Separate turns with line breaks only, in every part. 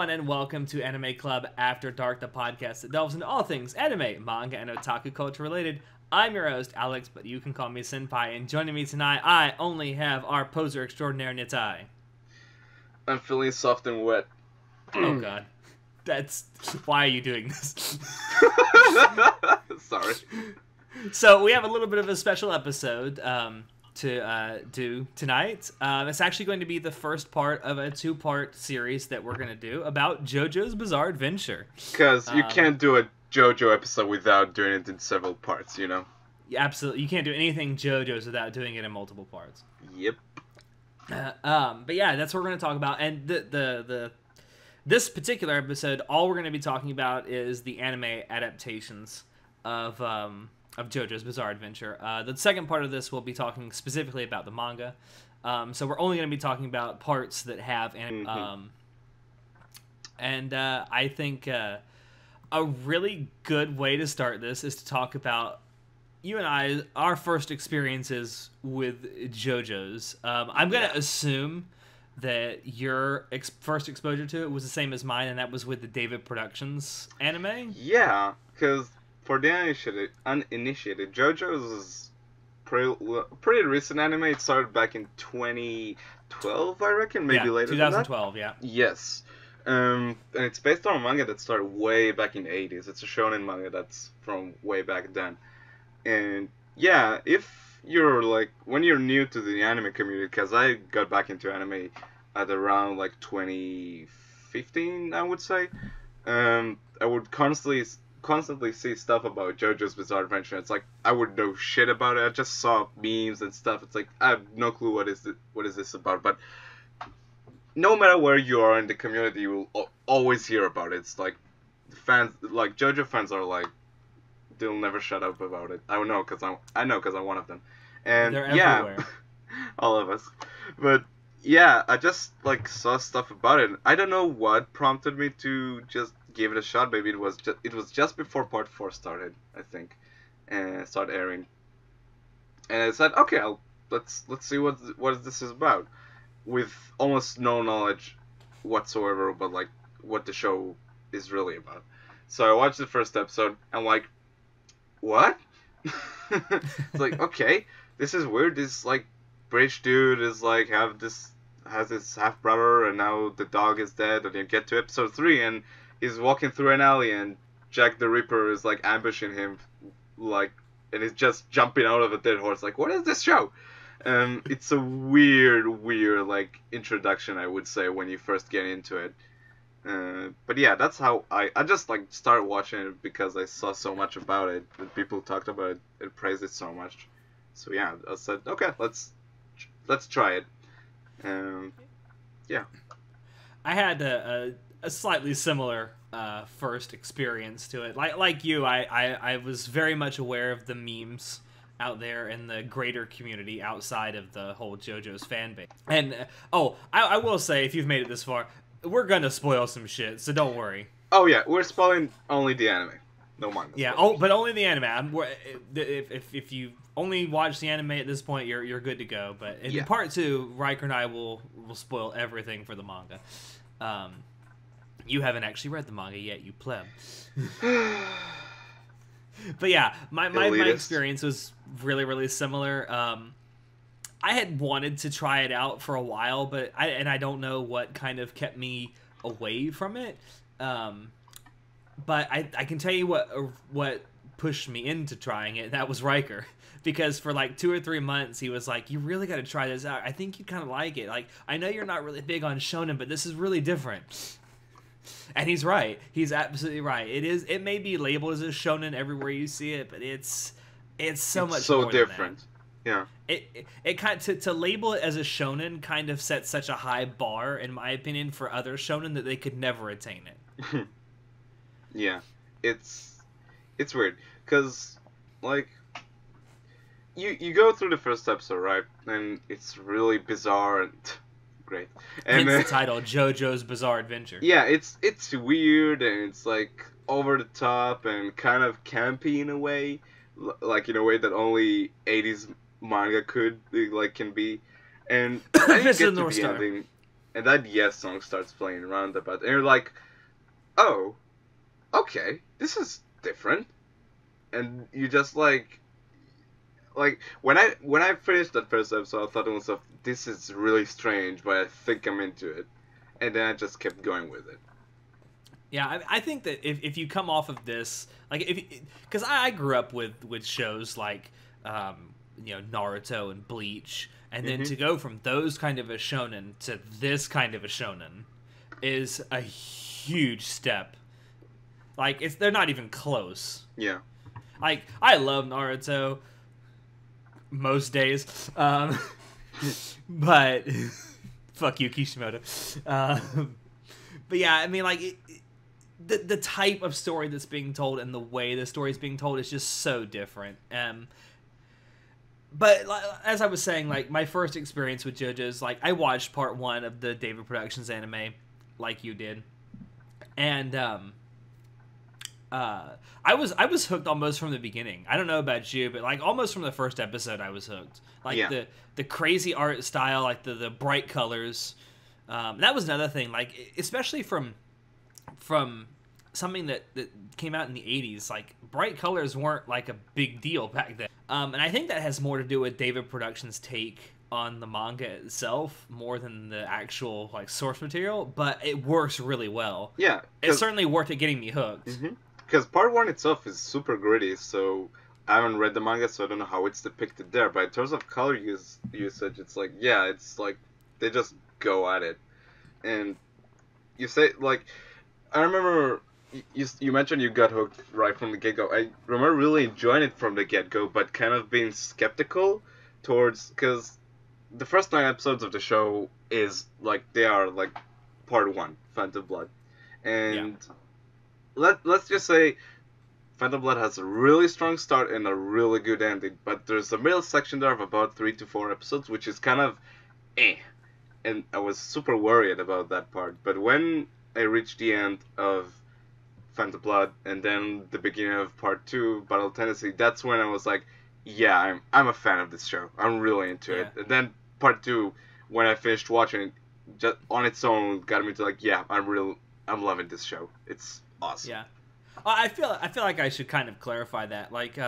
everyone, and welcome to Anime Club After Dark, the podcast that delves into all things anime, manga, and otaku culture related. I'm your host, Alex, but you can call me Senpai, and joining me tonight, I only have our poser extraordinaire, Nitai.
I'm feeling soft and wet.
Oh god. That's... Why are you doing this?
Sorry.
So, we have a little bit of a special episode to do tonight. It's actually going to be the first part of a two-part series that we're going to do about JoJo's Bizarre Adventure.
Because you can't do a JoJo episode without doing it in several parts, you know?
Yeah, absolutely. You can't do anything JoJo's without doing it in multiple parts.
Yep.
But yeah, that's what we're going to talk about. And this particular episode, all we're going to be talking about is the anime adaptations of JoJo's Bizarre Adventure. The second part of this will be talking specifically about the manga. So we're only going to be talking about parts that have anime. And I think a really good way to start this is to talk about you and I, our first experiences with JoJo's. I'm going to assume that your first exposure to it was the same as mine, and that was with the David Productions anime?
Yeah, because for the uninitiated, JoJo's is pretty recent anime. It started back in 2012, I reckon, maybe later
2012,
than that.
Yeah.
Yes. And it's based on a manga that started way back in the 80s. It's a shonen manga that's from way back then. And yeah, if you're like, when you're new to the anime community, because I got back into anime at around like 2015, I would say, I would constantly see stuff about JoJo's Bizarre Adventure. It's like, I would know shit about it. I just saw memes and stuff. It's like, I have no clue what is this about. But no matter where you are in the community, you will always hear about it. It's like, fans, like JoJo fans are like, they'll never shut up about it. I know because I'm one of them. And
they're
yeah, all of us. But yeah, I just like saw stuff about it. I don't know what prompted me to just give it a shot. Maybe it was just before part 4 started, I think, and started airing. And I said, okay, let's see what this is about, with almost no knowledge whatsoever about like what the show is really about. So I watched the first episode and like, what? It's like, okay, this is weird. This like British dude is like has this half brother, and now the dog is dead. And you get to episode 3 and he's walking through an alley and Jack the Ripper is like ambushing him, like, and he's just jumping out of a dead horse. Like, what is this show? It's a weird like introduction, I would say, when you first get into it. But yeah, that's how I just like started watching it because I saw so much about it, and people talked about it and praised it so much. So yeah, I said, okay, let's try it. Yeah.
I had a slightly similar first experience to it. Like you, I was very much aware of the memes out there in the greater community outside of the whole JoJo's fan base. And I will say, if you've made it this far, we're gonna spoil some shit, so don't worry.
Oh yeah, we're spoiling only the anime, no manga.
Yeah, but only the anime. If you only watch the anime at this point, you're good to go. But in part 2, Riker and I will spoil everything for the manga. You haven't actually read the manga yet, you pleb. But yeah, my experience was really similar. I had wanted to try it out for a while, but I don't know what kind of kept me away from it. But I can tell you what pushed me into trying it, and that was Riker. Because for like 2 or 3 months, he was like, you really got to try this out. I think you kind of like it. Like, I know you're not really big on shonen, but this is really different. And he's right. He's absolutely right. It may be labeled as a shonen everywhere you see it, but it's so much
so
more
different.
Than that.
Yeah.
It kind of, to label it as a shonen kind of sets such a high bar, in my opinion, for other shonen that they could never attain it.
Yeah, it's weird because like you go through the first episode, right, and it's really bizarre and great. And
hence the title, JoJo's Bizarre Adventure.
Yeah, it's weird and it's like over the top and kind of campy in a way, like in a way that only 80s manga can be. And I didn't get to the ending, and that Yes song starts playing around about, and you're like, oh, okay, this is different, and you just like when I finished that first episode, I thought to myself, this is really strange, but I think I'm into it, and then I just kept going with it.
Yeah, I think that if you come off of this, like, because I grew up with shows like, Naruto and Bleach, and then to go from those kind of a shonen to this kind of a shonen is a huge step. Like, they're not even close.
Yeah.
Like, I love Naruto most days, but fuck you, Kishimoto. But yeah, I mean, like, the type of story that's being told and the way the story is being told is just so different. But as I was saying, like, my first experience with JoJo's, like, I watched part 1 of the David Productions anime, like you did, and I was hooked almost from the beginning. I don't know about you, but like almost from the first episode, I was hooked. Like the crazy art style, like the bright colors. That was another thing. Like, especially from something that came out in the 80s, like, bright colors weren't like a big deal back then. And I think that has more to do with David Productions' take on the manga itself more than the actual like source material, but it works really well.
Yeah,
it certainly worked at getting me hooked.
Because part 1 itself is super gritty, so I haven't read the manga, so I don't know how it's depicted there. But in terms of color usage, it's like, yeah, it's like they just go at it. And you say, like, I remember you mentioned you got hooked right from the get-go. I remember really enjoying it from the get-go, but kind of being skeptical towards, because the first 9 episodes of the show is like, they are like part 1, Phantom Blood. And let's just say Phantom Blood has a really strong start and a really good ending, but there's a middle section there of about 3 to 4 episodes, which is kind of and I was super worried about that part. But when I reached the end of Phantom Blood and then the beginning of part 2, Battle Tennessee, that's when I was like, yeah, I'm a fan of this show. I'm really into it. And then part 2, when I finished watching it, just on its own got me to like, yeah, I'm loving this show. It's awesome.
Yeah. I feel like I should kind of clarify that. Like,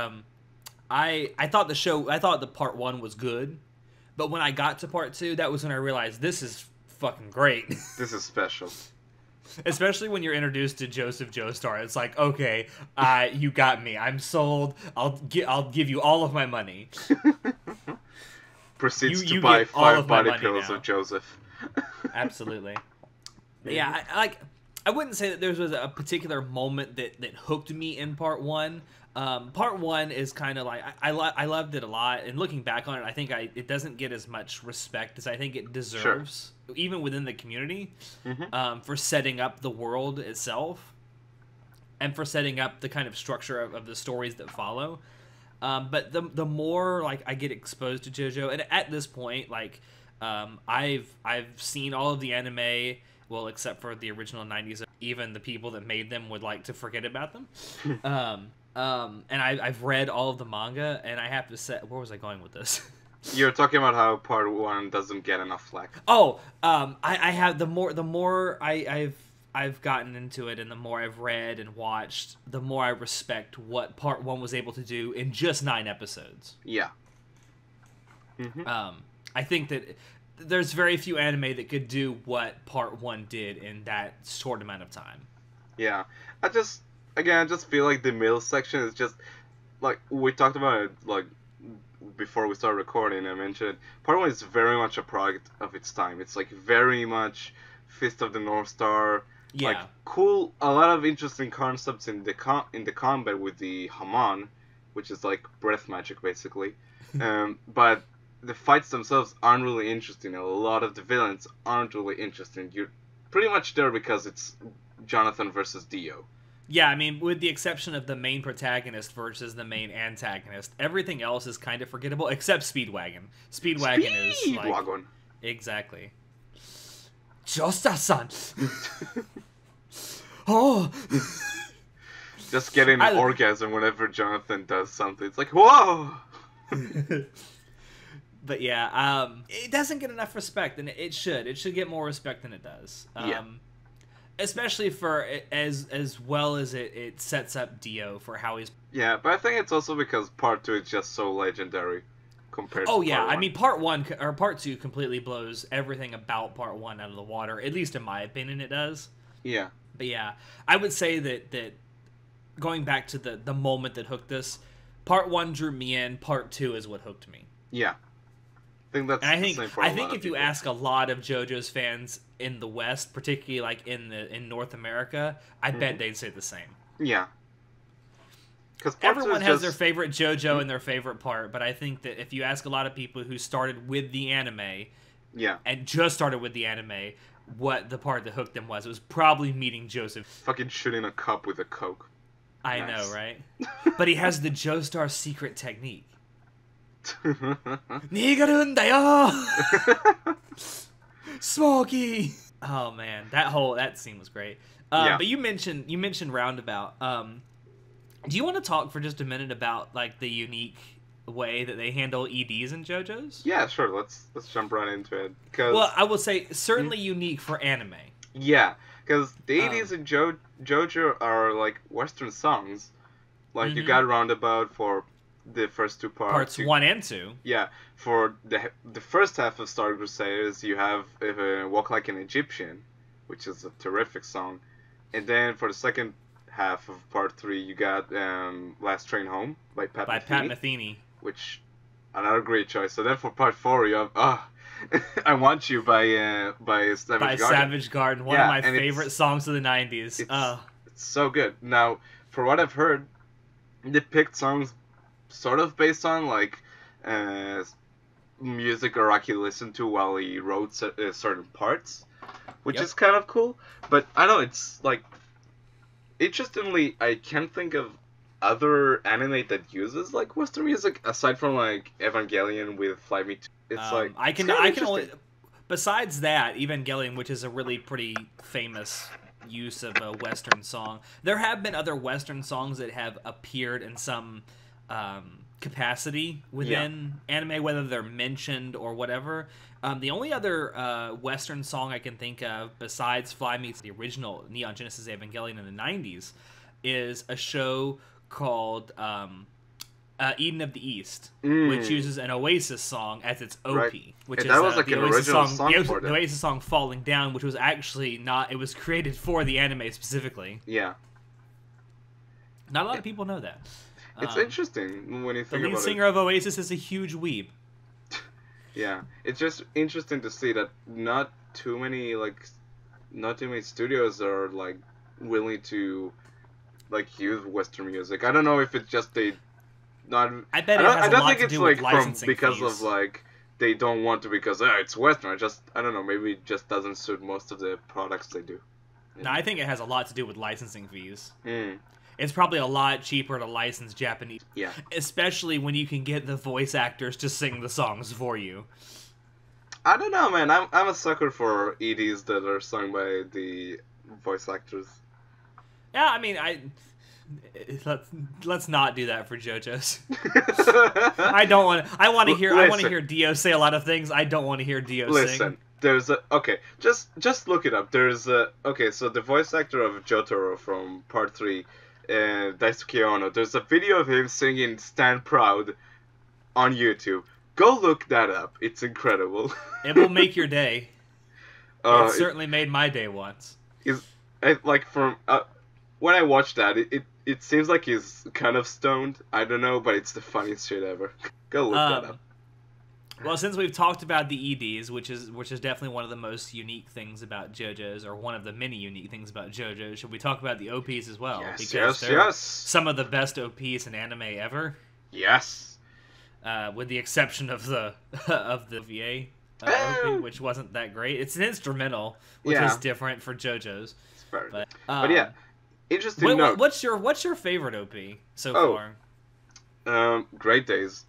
I thought the part 1 was good, but when I got to part 2, that was when I realized this is fucking great.
This is special.
Especially when you're introduced to Joseph Joestar, it's like, okay, you got me. I'm sold. I'll give you all of my money.
Proceeds to buy 5 body pills of Joseph.
Absolutely. Yeah, I wouldn't say that there was a particular moment that hooked me in part 1. Part 1 is kind of like, I loved it a lot, and looking back on it, I think it doesn't get as much respect as I think it deserves, even within the community, for setting up the world itself, and for setting up the kind of structure of the stories that follow. But the more like I get exposed to JoJo, and at this point, like, I've seen all of the anime. Well, except for the original 90s, even the people that made them would like to forget about them. And I've read all of the manga, and I have to say, where was I going with this?
You're talking about how part 1 doesn't get enough flack.
Oh, I have the more I've gotten into it, and the more I've read and watched, the more I respect what part 1 was able to do in just 9 episodes.
Yeah.
I think that there's very few anime that could do what part 1 did in that short amount of time.
Yeah. I just feel like the middle section is just, like, we talked about it, like, before we started recording. I mentioned part 1 is very much a product of its time. It's, like, very much Fist of the North Star.
Yeah.
Like, cool, a lot of interesting concepts in the combat with the Haman, which is, like, breath magic, basically. But the fights themselves aren't really interesting. A lot of the villains aren't really interesting. You're pretty much there because it's Jonathan versus Dio.
Yeah, I mean, with the exception of the main protagonist versus the main antagonist, everything else is kind of forgettable, except Speedwagon. Speedwagon is like... Exactly. Josta-san! Oh!
Just getting an orgasm whenever Jonathan does something. It's like, whoa!
But yeah, it doesn't get enough respect, and it should. It should get more respect than it does.
Yeah.
Especially for as well as it sets up Dio for how he's.
Yeah, but I think it's also because part 2 is just so legendary compared
Oh
to
yeah,
part 1.
I mean part 1 or part 2 completely blows everything about part 1 out of the water. At least in my opinion, it does.
Yeah.
But yeah, I would say that going back to the moment that hooked us, part 1 drew me in. Part 2 is what hooked me.
Yeah. I think that's.
And
the same for a
I
lot
think
of
if you
people.
ask a lot of JoJo's fans in the West, particularly like in North America, I bet they'd say the same.
Yeah. Because
Everyone has their favorite JoJo and their favorite part, but I think that if you ask a lot of people who started with the anime,
Yeah.
and just started with the anime, what the part that hooked them was, it was probably meeting Joseph.
Fucking shooting a cup with a Coke.
I
Nice.
know, right? But he has the Joestar secret technique. Nigarundayo! Smokey! Oh man, that scene was great.
Yeah.
But you mentioned Roundabout. Do you want to talk for just a minute about like the unique way that they handle EDs in JoJo's?
Yeah, sure. Let's jump right into it. Cause,
Well, I will say certainly unique for anime.
yeah, because the 80s in JoJo are like Western songs. Like you got Roundabout for the first 2 parts.
Parts 1 and 2.
Yeah, for the first half of Star Crusaders, you have Walk Like an Egyptian, which is a terrific song. And then for the second half of part 3, you got Last Train Home by Pat Metheny, which another great choice. So then for part 4, you have I Want You by
Savage Garden, one of my favorite songs of the 90s.
It's so good. Now, for what I've heard, they picked songs sort of based on like music Araki listened to while he wrote certain parts, which is kind of cool. But I know it's like, interestingly, I can't think of other anime that uses like Western music aside from like Evangelion with Fly Me to. It's like
I can only, besides that, Evangelion, which is a really pretty famous use of a Western song. There have been other Western songs that have appeared in some capacity within anime, whether they're mentioned or whatever. The only other Western song I can think of besides Fly Me to the original Neon Genesis Evangelion in the 90s is a show called Eden of the East, which uses an Oasis song as its OP, which
that was like
the
an
Oasis
original
song
for
the Oasis song Falling Down, which was actually not, it was created for the anime specifically.
Yeah.
Not a lot of people know that.
It's interesting when you think about it.
The lead singer of Oasis is a huge weeb.
Yeah, it's just interesting to see that not too many studios are like willing to like use Western music. I don't know if it's just they not.
I bet I don't think it's like
because
fees.
of like they don't want to because it's Western. I don't know. Maybe it just doesn't suit most of the products they do.
No, I think it has a lot to do with licensing fees.
Mm.
It's probably a lot cheaper to license Japanese.
Yeah.
Especially when you can get the voice actors to sing the songs for you.
I don't know, man. I'm a sucker for EDs that are sung by the voice actors.
Yeah, I mean, let's not do that for JoJo's. I don't want. I want to hear Dio say a lot of things. I don't want to hear Dio sing.
Listen, there's just look it up. There's so the voice actor of Jotaro from part 3. Daisuke Ono. There's a video of him singing "Stand Proud" on YouTube. Go look that up. It's incredible.
It will make your day. It certainly made my day once.
When I watched that, it seems like he's kind of stoned. I don't know, but it's the funniest shit ever. Go look that up.
Well, since we've talked about the EDs, which is definitely one of the most unique things about JoJo's, or one of the many unique things about JoJo's, should we talk about the OPs as well?
Yes, yes.
Some of the best OPs in anime ever.
Yes.
With the exception of the VA OP, which wasn't that great. It's an instrumental, which is different for JoJo's.
It's very
but
yeah, interesting note.
What's your favorite OP so
far? Great Days.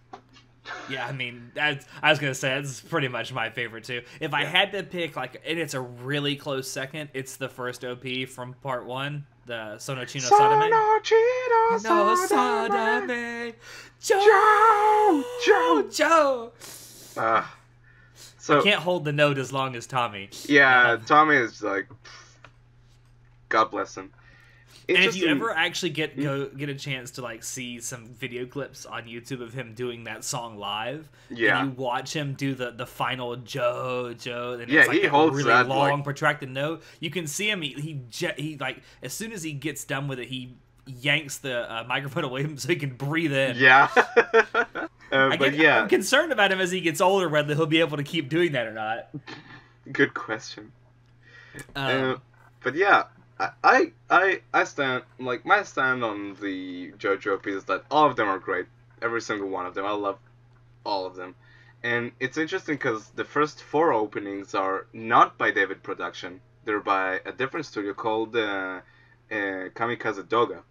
Yeah, I mean, I was gonna say that's pretty much my favorite too. If I had to pick, and it's a really close second, it's the first OP from part 1, the Sonochino Sadame.
Sonochino Sadame. Joe. Uh,
I
so
can't hold the note as long as Tommy.
yeah, Tommy is like, God bless him.
And if you
Interesting.
ever actually get a chance to like see some video clips on YouTube of him doing that song live, and
Yeah.
you watch him do the final JoJo, and
Yeah,
it's like
he
a
holds
really
that,
long
like,
protracted note, you can see him. He like as soon as he gets done with it, he yanks the microphone away from him so he can breathe in.
yeah. But
I'm
yeah,
concerned about him as he gets older, whether he'll be able to keep doing that or not.
good question. Uh,
Um,
but yeah, I stand, like, my stand on the JoJo piece is that all of them are great. Every single one of them. I love all of them. And it's interesting because the first four openings are not by David Production. They're by a different studio called Kamikaze Doga.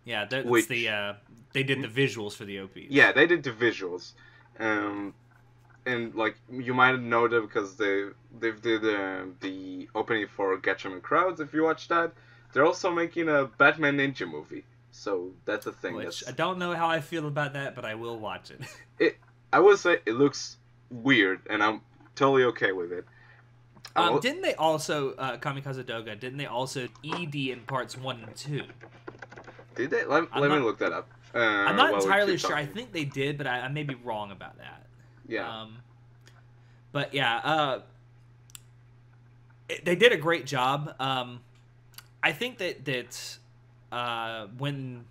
yeah, that's
Which,
the they did the visuals for the OPs.
yeah, they did the visuals. Um, and like you might know them because they did the opening for Gatchaman and Crowds. If you watch that, they're also making a Batman Ninja movie. So that's a thing.
Which I
That's
don't know how I feel about that, but I will watch it.
it. I would say it looks weird, and I'm totally okay with it.
Didn't they also Kamikaze Doga? Didn't they also ED in parts 1 and 2?
Did they? Let me look that up.
I'm not
while we
entirely
keep
sure. I
talking.
think they did, but I may be wrong about that.
Yeah.
But yeah, they did a great job. I think that when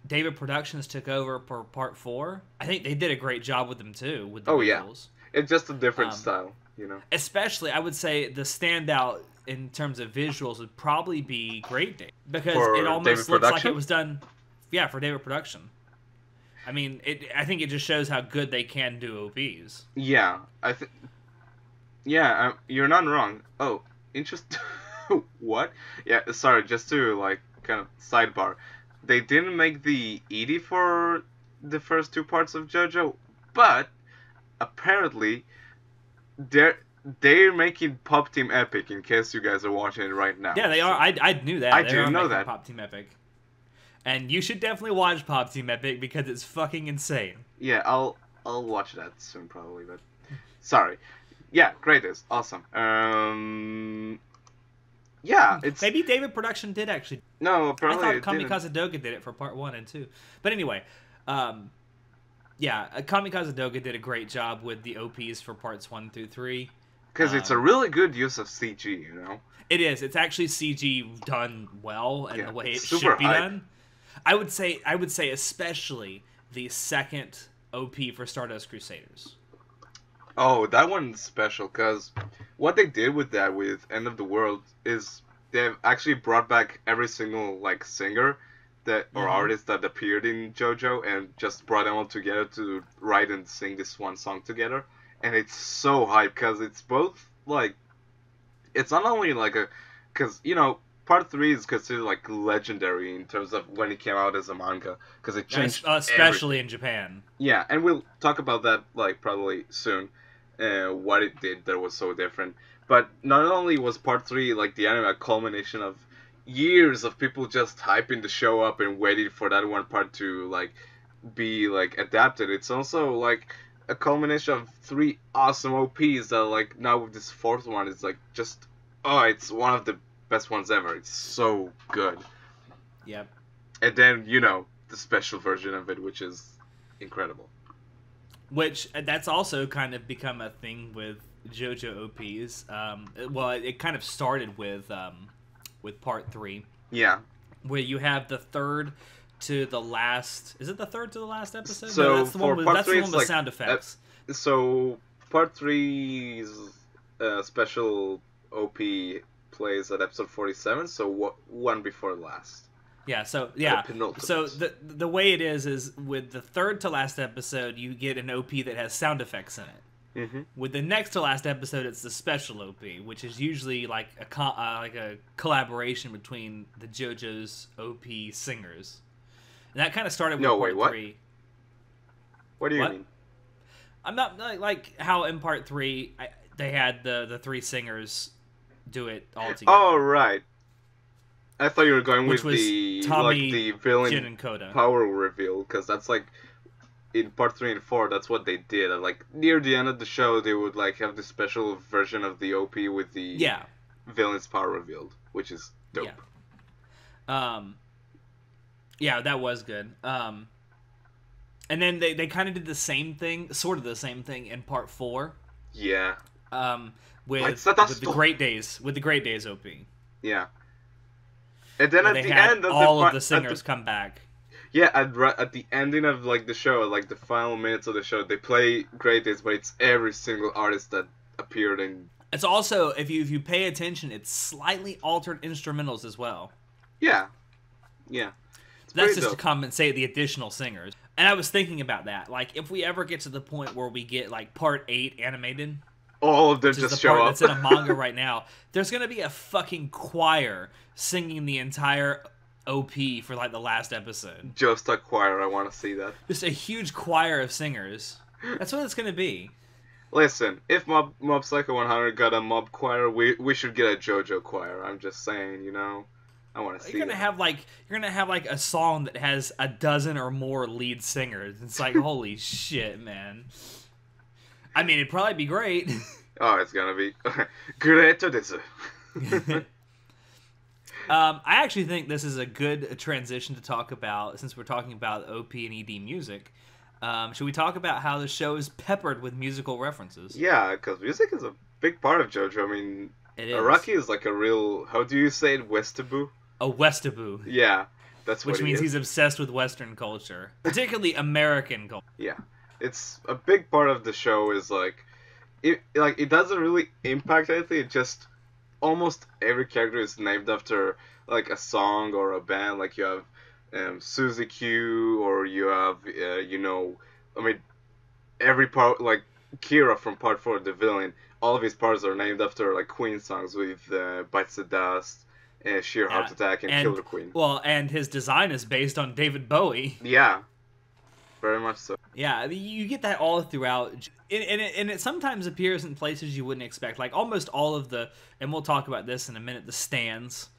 David Productions took over for Part 4, I think they did a great job with them too, with the
Oh yeah.
visuals.
It's just a different style, you know.
Especially, I would say the standout in terms of visuals would probably be Great Day, because
For
it almost
David
looks like
Production?
it was done, yeah, for David Production. I mean, I think it just shows how good they can do OPs.
Yeah, Yeah, you're not wrong. Oh, interesting. What? Yeah, sorry, just to like kind of sidebar. They didn't make the ED for the first two parts of JoJo, but apparently they're they're making Pop Team Epic. In case you guys are watching it right now.
Yeah, they are. I knew that.
I
They
didn't
are
know
making
that.
Pop Team Epic, and you should definitely watch Pop Team Epic because it's fucking insane.
Yeah, I'll watch that soon probably. But sorry. Yeah, great is awesome. Yeah, it's
Maybe David Production did actually.
no.
I
Apparently
thought
it didn't.
Kamikaze Doga did it for part 1 and 2. But anyway, yeah, Kamikaze Doga did a great job with the OPs for parts 1 through 3.
Because it's a really good use of CG, you know.
It is. It's actually CG done well and
Yeah,
the way it
it's super
should be
hype.
done. I would say especially the second OP for Stardust Crusaders.
Oh, that one's special because what they did with that with End of the World is they've actually brought back every single like singer that or artist that appeared in JoJo and just brought them all together to write and sing this one song together, and it's so hype because it's both like it's not only like a because you know part 3 is considered like legendary in terms of when it came out as a manga because it changed
Especially in Japan.
Yeah, and we'll talk about that like probably soon. What it did that was so different. But not only was part 3 like the anime a culmination of years of people just hyping the show up and waiting for that one part to like be like adapted. It's also like a culmination of 3 awesome OPs that like now with this fourth one is like just it's one of the best ones ever. It's so good.
Yep.
And then you know the special version of it, which is incredible.
Which that's also kind of become a thing with JoJo OPs. Well, it kind of started with part 3.
Yeah.
Where you have the third to the last. Is it the third to the last episode?
So
no, that's the
for
one with
part
that's the
3
one
it's
with
like
sound effects.
So part 3's special OP plays at episode 47. So one before last.
Yeah, so
penultimate.
so the way it is with the third to last episode, you get an OP that has sound effects in it.
Mm-hmm.
With the next to last episode, it's the special OP, which is usually like a collaboration between the JoJo's OP singers. And that kind of started with part 3.
What do you mean?
I'm not like how in part 3 they had the 3 singers do it all together.
Oh right. I thought you were going
Which
with
was
the
Tommy,
like the villain
Jin, and Koda.
power reveal because that's like in part 3 and 4, that's what they did. And, like, near the end of the show, they would, like, have this special version of the OP with the villain's power revealed, which is dope.
Yeah, that was good. And then they kind of did the same thing, sort of the same thing in part 4.
Yeah.
With the Great Days, OP.
Yeah. And then at the end of
all of the singers come back.
Yeah, at the ending of like the show, like the final minutes of the show, they play Great Days, but it's every single artist that appeared in.
It's also, if you pay attention, it's slightly altered instrumentals as well.
Yeah.
That's just to compensate the additional singers. And I was thinking about that. Like, if we ever get to the point where we get, like, Part 8 animated...
All of them just show up.
That's in a manga right now. There's going to be a fucking choir singing the entire OP for, like, the last episode.
Just a choir. I want to see that.
Just a huge choir of singers. That's what it's going to be.
Listen, if Mob Psycho 100 got a mob choir, we should get a JoJo choir. I'm just saying, you know... I want to see. You're gonna have
like a song that has a dozen or more lead singers. It's like, holy shit, man. I mean, it'd probably be great.
Oh, it's gonna be great.
I actually think this is a good transition to talk about, since we're talking about OP and ED music. Should we talk about how the show is peppered with musical references?
Yeah, because music is a big part of JoJo. I mean,
it is.
Araki is like a real, how do you say it, Westaboo?
A Westaboo.
Yeah, that's what
Which means he's obsessed with Western culture, particularly American culture.
Yeah, it's a big part of the show. Is like, it doesn't really impact anything. It just almost every character is named after like a song or a band. Like you have Suzy Q, or you have I mean, every part, like Kira from Part 4, the villain. All of his parts are named after like Queen songs with Bites the Dust, Sheer Heart Attack, and Killer Queen.
Well, and his design is based on David Bowie.
Yeah, very much so.
Yeah, you get that all throughout, and it sometimes appears in places you wouldn't expect. Like almost all of the, and we'll talk about this in a minute, the stands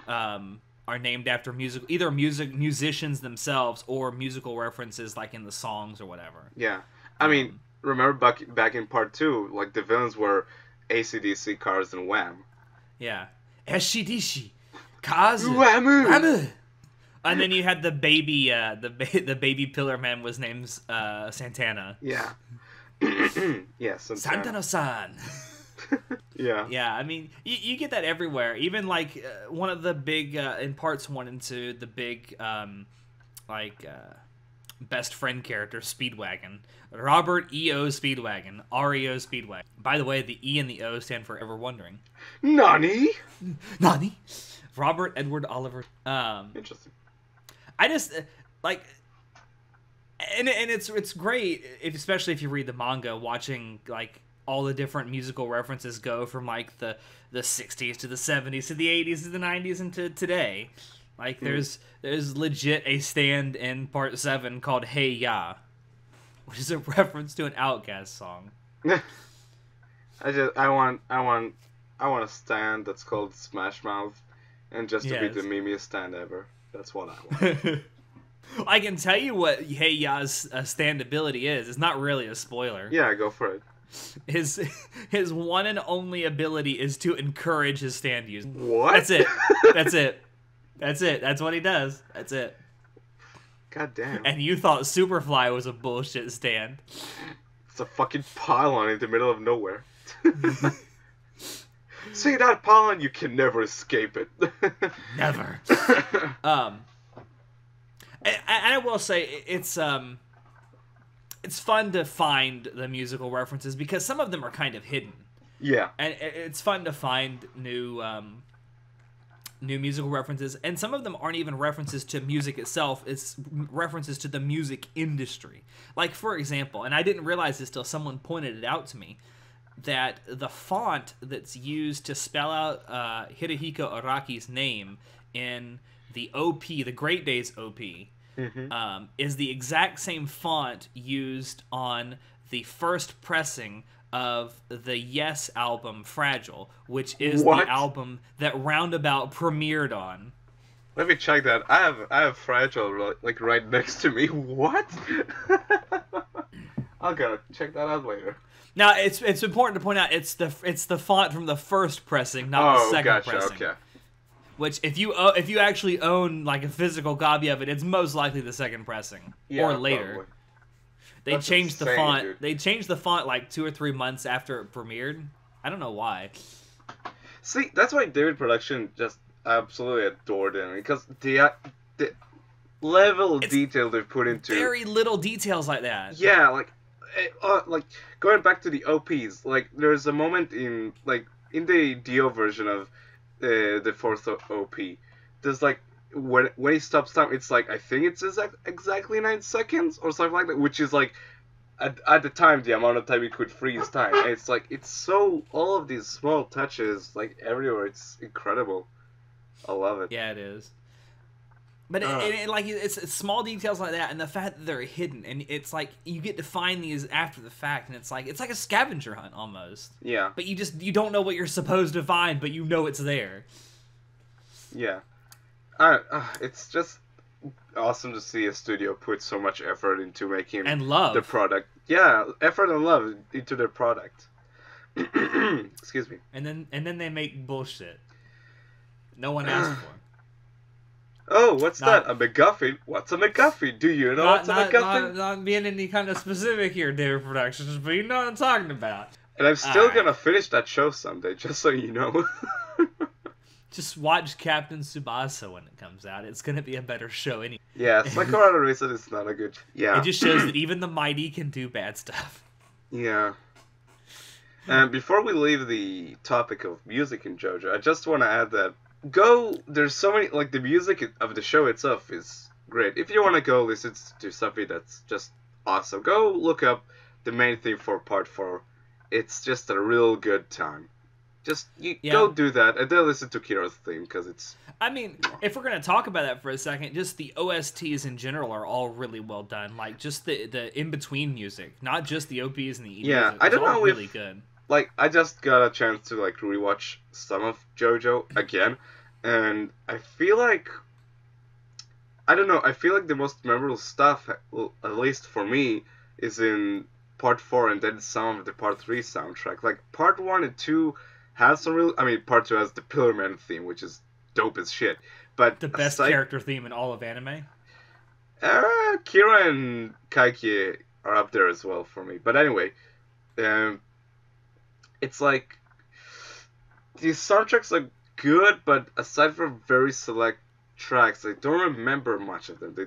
are named after musicians themselves or musical references, like in the songs or whatever.
Yeah, I mean, remember back in Part 2, like the villains were AC/DC, Cars, and Wham.
Yeah, AC/DC, Cars,
Wham.
And then you had the baby, the baby Pillar Man was named Santana.
Yeah. Yeah,
Santana-san.
Yeah.
Yeah, I mean, you get that everywhere. Even like one of the big in Parts 1 and 2, the big best friend character, Speedwagon. Robert E.O. Speedwagon. R.E.O. Speedwagon. By the way, the E and the O stand for Ever Wondering.
Nani?
Robert Edward Oliver.
Interesting.
I just like, and it's great, especially if you read the manga, watching like all the different musical references go from like the 60s to the 70s to the 80s to the 90s and to today. Like there's legit a stand in Part 7 called Hey Ya, which is a reference to an Outkast song.
I want a stand that's called Smash Mouth, and just to be the memeiest stand ever. That's what I want.
I can tell you what Hey Ya's stand ability is. It's not really a spoiler.
Yeah, go for it.
His one and only ability is to encourage his stand use.
What?
That's it. That's what he does. That's it.
God damn.
And you thought Superfly was a bullshit stand.
It's a fucking pylon in the middle of nowhere. See that pylon? You can never escape it.
Never. And I will say it's fun to find the musical references because some of them are kind of hidden.
Yeah.
And it's fun to find new musical references, and some of them aren't even references to music itself, it's references to the music industry. Like, for example, and I didn't realize this till someone pointed it out to me, that the font that's used to spell out Hirohiko Araki's name in the OP, the Great Days OP, is the exact same font used on the first pressing of the Yes album, Fragile, which is the album that Roundabout premiered on.
Let me check that. I have Fragile like right next to me. What? I'll gotta check that out later.
Now it's important to point out it's the font from the first pressing, not the
Oh,
second
gotcha.
pressing.
Okay.
Which if you actually own like a physical copy of it, it's most likely the second pressing
Yeah,
or later.
probably.
They
That's
changed the
insane,
font.
dude.
They changed the font like 2 or 3 months after it premiered. I don't know why.
See, that's why David Production just absolutely adored him because the level of
It's
detail they've put into
very little details like that.
yeah, like going back to the OPs, like there's a moment in the DO version of the fourth OP, there's like when he stops time, it's like I think it's exactly 9 seconds or something like that, which is like at the time the amount of time it could freeze time. And it's like it's so all of these small touches like everywhere. It's incredible. I love it.
Yeah, it is. But it's small details like that, and the fact that they're hidden, and it's like you get to find these after the fact, and it's like a scavenger hunt almost.
Yeah.
But you don't know what you're supposed to find, but you know it's there.
Yeah. It's just awesome to see a studio put so much effort into making
And love
the product. Yeah, effort and love into their product. Excuse me.
And then they make bullshit. No one asked for.
Oh, what's that? A MacGuffin? What's a MacGuffin? Do you know what's a MacGuffin?
Not being any kind of specific here, David Productions, but you know what I'm talking about.
And I'm still gonna finish that show someday, just so you know.
Just watch Captain Tsubasa when it comes out. It's gonna be a better show anyway.
Yeah, Sakura Reason is not a good. Yeah.
It just shows that even the mighty can do bad stuff.
Yeah. And before we leave the topic of music in JoJo, I just want to add that there's so many, like the music of the show itself is great. If you want to go listen to something that's just awesome, go look up the main theme for Part 4. It's just a real good time. Just go do that and then listen to Kiro's theme because it's.
I mean, if we're gonna talk about that for a second, just the OSTs in general are all really well done. Like just the in between music, not just the OPs and the EDs.
Yeah, I don't know
really good.
Like I just got a chance to like rewatch some of JoJo again, and I feel like. I don't know. I feel like the most memorable stuff, at least for me, is in Part 4 and then some of the Part 3 soundtrack. Like Part 1 and 2 has some real. I mean, Part 2 has the Pillar Man theme, which is dope as shit. But
the best character theme in all of anime.
Kira and Kaiki are up there as well for me. But anyway, it's like these soundtracks are good, but aside from very select tracks, I don't remember much of them. I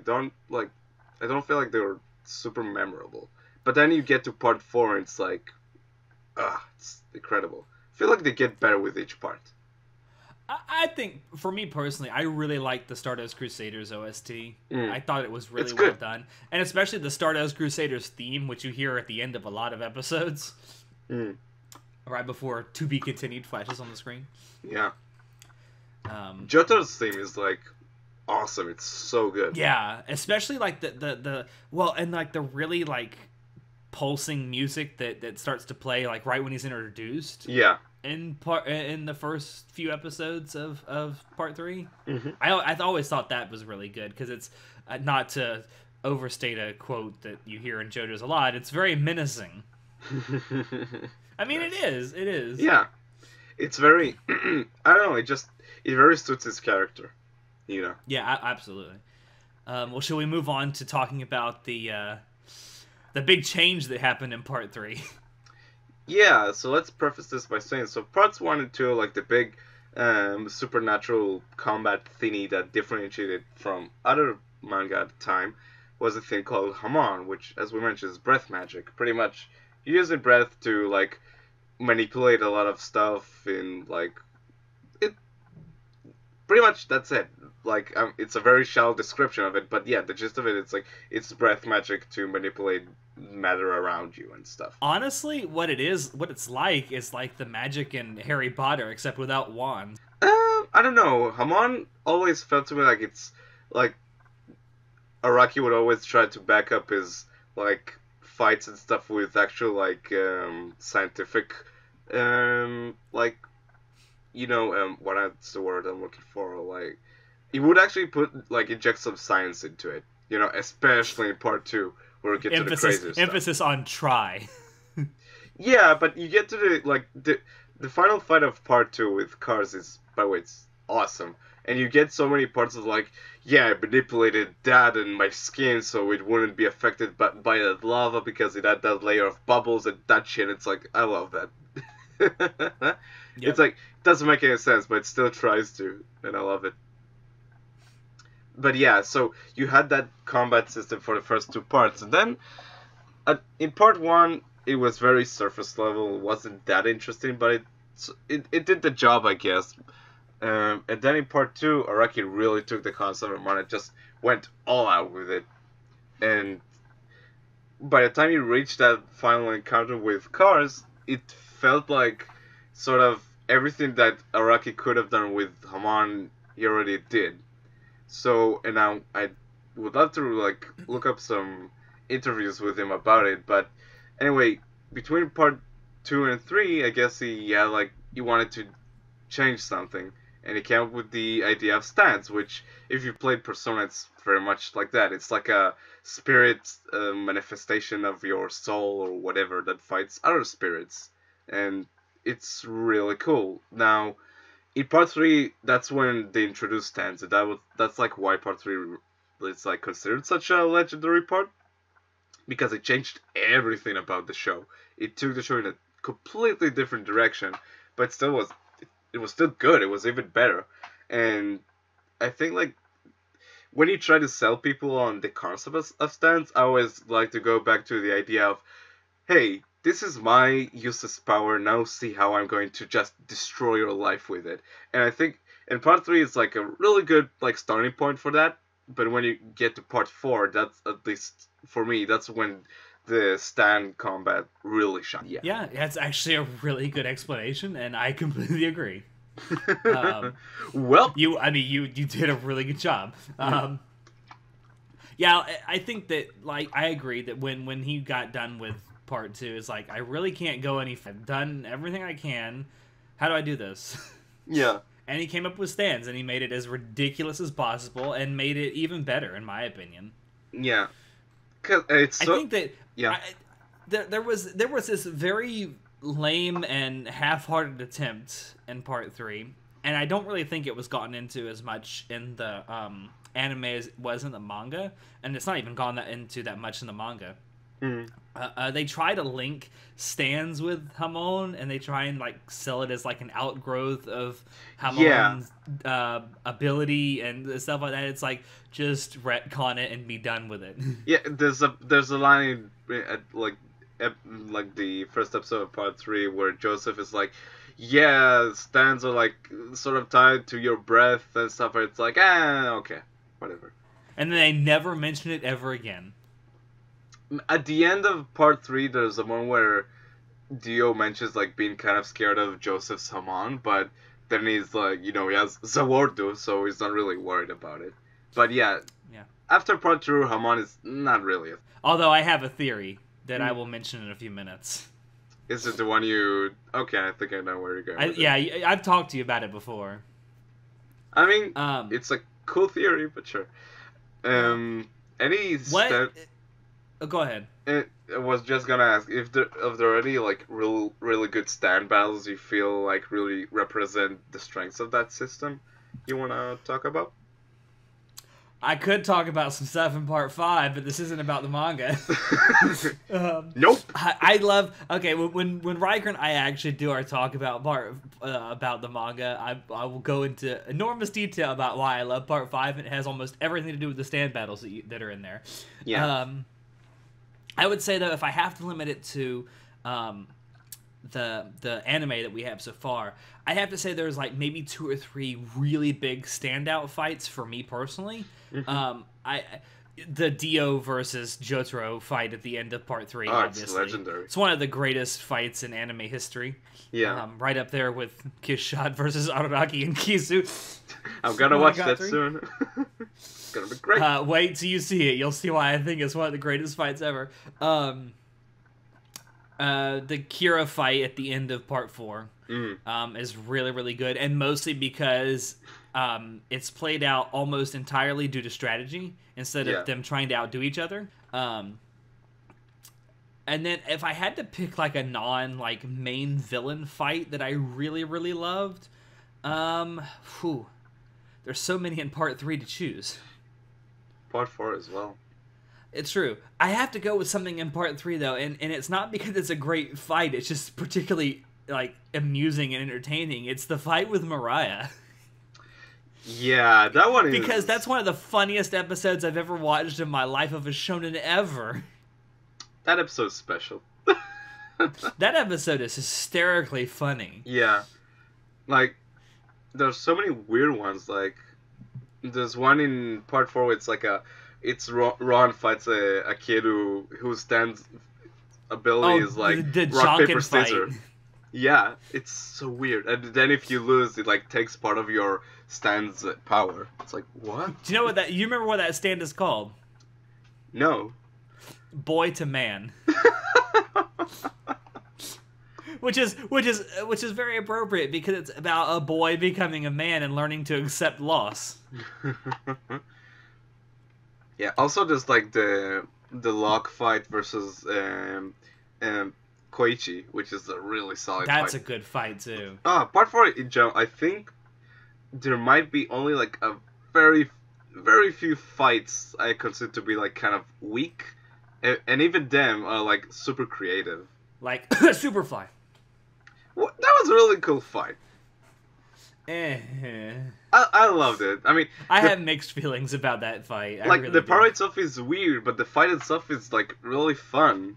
don't feel like they were super memorable. But then you get to Part 4 and it's like, it's incredible. I feel like they get better with each part.
I think, for me personally, I really liked the Stardust Crusaders OST. I thought it was really well done. And especially the Stardust Crusaders theme, which you hear at the end of a lot of episodes. Right before To Be Continued flashes on the screen.
Yeah. JoJo's theme is like awesome. It's so good.
Yeah, especially like the really like pulsing music that starts to play like right when he's introduced.
Yeah.
In the first few episodes of Part 3.
Mm-hmm.
I always thought that was really good because it's not to overstate a quote that you hear in JoJo's a lot. It's very menacing. I mean, it is.
Yeah, it's very. I don't know. It very suits his character, you know.
Yeah, absolutely. Well, shall we move on to talking about the big change that happened in Part 3?
Yeah, so let's preface this by saying, so Parts 1 and 2, like the big supernatural combat thingy that differentiated from other manga at the time, was a thing called Hamon, which, as we mentioned, is breath magic. Pretty much, you use the breath to, like, manipulate a lot of stuff in, like, it. Pretty much, that's it. Like, it's a very shallow description of it, but yeah, the gist of it, it's like, it's breath magic to manipulate matter around you and stuff.
Honestly, what it's like is like the magic in Harry Potter, except without wands.
I don't know. Hamon always felt to me like it's like Araki would always try to back up his like fights and stuff with actual like scientific like what's the word I'm looking for, like he would actually inject some science into it. Especially in part 2 where we get to the crazier stuff.
Emphasis on try.
Yeah, but you get to the final fight of part 2 with cars is, by the way, it's awesome. And you get so many parts of I manipulated that in my skin so it wouldn't be affected by that lava because it had that layer of bubbles and that shit. It's I love that. Yep. It's it doesn't make any sense, but it still tries to, and I love it. But yeah, so you had that combat system for the first 2 parts, and then in part 1 it was very surface level. It wasn't that interesting, but it did the job, I guess. And then in part 2, Araki really took the concept of Mana, just went all out with it. And by the time you reached that final encounter with cars, it felt like sort of everything that Araki could have done with Haman, he already did. So, and now I would love to look up some interviews with him about it. But anyway, between part 2 and 3, I guess he wanted to change something. And he came up with the idea of stands, which, if you played Persona, it's very much like that. It's like a spirit manifestation of your soul or whatever that fights other spirits. And it's really cool. Now, in part 3, that's when they introduced stands. And that's why part 3 is considered such a legendary part. Because it changed everything about the show. It took the show in a completely different direction, but still it was still good. It was even better. And I think when you try to sell people on the concept of stands, I always like to go back to the idea of, hey, this is my useless power, now see how I'm going to just destroy your life with it. And I think in part 3 it's a really good starting point for that. But when you get to part 4, that's, at least for me, that's when the stand combat really shine.
Yeah, that's actually a really good explanation, and I completely agree.
Well,
you did a really good job. Yeah, I think that I agree that when he got done with part 2, it's I really can't go any further. I've done everything I can. How do I do this?
Yeah.
And he came up with stands, and he made it as ridiculous as possible, and made it even better, in my opinion.
Yeah. Cause it's so,
I think that there was this very lame and half-hearted attempt in part 3, and I don't really think it was gotten into as much in the anime as it was in the manga, and it's not even gone into that much in the manga. They try to link stands with Hamon, and they try and sell it as an outgrowth of Hamon's ability and stuff like that. It's just retcon it and be done with it.
Yeah, there's a line at the first episode of part 3 where Joseph is yeah, stands are sort of tied to your breath and stuff. It's okay, whatever.
And then they never mention it ever again.
At the end of part 3, there's a moment where Dio mentions being kind of scared of Joseph's Haman, but then he's he has Zawardu, so he's not really worried about it. But yeah. After part 2, Haman is not really
Although I have a theory that I will mention in a few minutes.
Is it the one you... Okay, I think I know where you're going with
it. I've talked to you about it before.
I mean, it's a cool theory, but sure.
What... Oh, go ahead.
I was just gonna ask if there are any really good stand battles you feel really represent the strengths of that system you wanna talk about?
I could talk about some stuff in part 5, but this isn't about the manga.
Nope.
I love. Okay, when Riker and I actually do our talk about about the manga, I will go into enormous detail about why I love part 5, and it has almost everything to do with the stand battles that are in there.
Yeah.
I would say though, if I have to limit it to the anime that we have so far, I have to say there's maybe 2 or 3 really big standout fights for me personally. The Dio versus Jotaro fight at the end of part 3, obviously.
It's legendary.
It's one of the greatest fights in anime history.
Yeah.
Right up there with Kishad versus Araraki and Kizu.
I'm gonna watch that soon. It's gonna be great.
Wait till you see it. You'll see why I think it's one of the greatest fights ever. The Kira fight at the end of part 4. is really, really good, and mostly because it's played out almost entirely due to strategy instead of them trying to outdo each other. And then if I had to pick like a main villain fight that I really, really loved, there's so many in part 3 to choose.
Part 4 as well.
It's true. I have to go with something in part 3 though, and it's not because it's a great fight. It's just particularly like amusing and entertaining. It's the fight with Mariah.
Yeah, that one is...
Because that's one of the funniest episodes I've ever watched in my life of a shonen ever.
That episode's special.
That episode is hysterically funny.
Yeah. Like, there's so many weird ones. Like, there's one in part 4 where it's like Ron fights a kid who stands ability is like
the
rock, paper,
fight.
scissors. Yeah, it's so weird. And then if you lose, it like takes part of your stand's power. It's like, what?
Do you know you remember what that stand is called?
No.
Boy to Man. which is very appropriate because it's about a boy becoming a man and learning to accept loss.
Yeah, also there's like the lock fight versus Koichi, which is a really solid fight.
That's a good fight too.
Part 4 in general, I think there might be only like a very, very few fights I consider to be like kind of weak. And even them are like super creative.
Like Superfly.
Well, that was a really cool fight. I loved it. I mean,
I have mixed feelings about that fight.
The part itself is weird, but the fight itself is like really fun.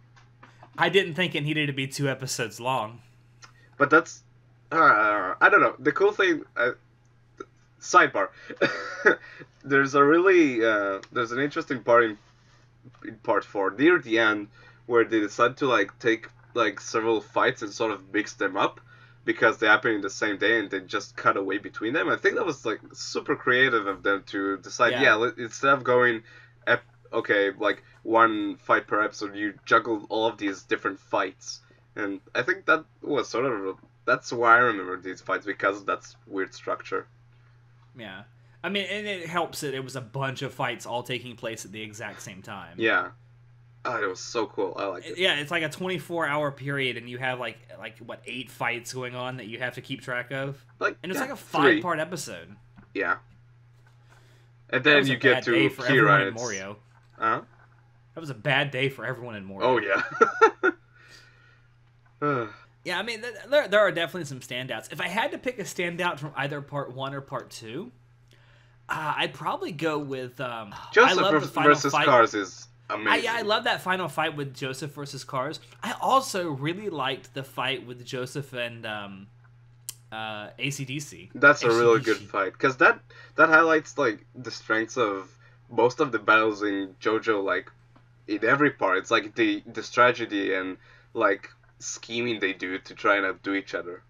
I didn't think it needed to be 2 episodes long.
But that's I don't know. The cool thing. Sidebar. There's an interesting part in part 4 near the end where they decide to like take like several fights and sort of mix them up because they happen in the same day and they just cut away between them. I think that was like super creative of them to decide, instead of going like one fight per episode, you juggle all of these different fights. And I think that was that's why I remember these fights, because of that weird structure.
Yeah. I mean, and it helps that it was a bunch of fights all taking place at the exact same time.
Yeah. Oh, it was so cool. I liked it.
Yeah, it's like a 24-hour period, and you have like 8 fights going on that you have to keep track of. And it's like a 5-part episode.
Yeah. And then you get to Kira and
Morio.
Huh?
That was a bad day for everyone in Morio.
Oh yeah.
Yeah, I mean, there are definitely some standouts. If I had to pick a standout from either part 1 or part 2, I'd probably go with
Joseph versus Cars is amazing.
I love that final fight with Joseph versus Cars. I also really liked the fight with Joseph and ACDC.
That's a really good fight, because that highlights like the strengths of most of the battles in JoJo. Like in every part, it's like the strategy and like scheming they do to try and outdo each other.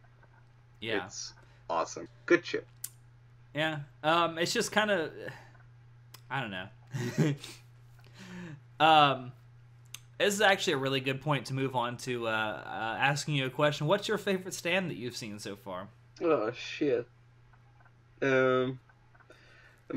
Yeah,
it's awesome. Good shit.
Yeah, it's just kind of, I don't know. This is actually a really good point to move on to asking you a question. What's your favorite stand that you've seen so far?
Oh shit. I've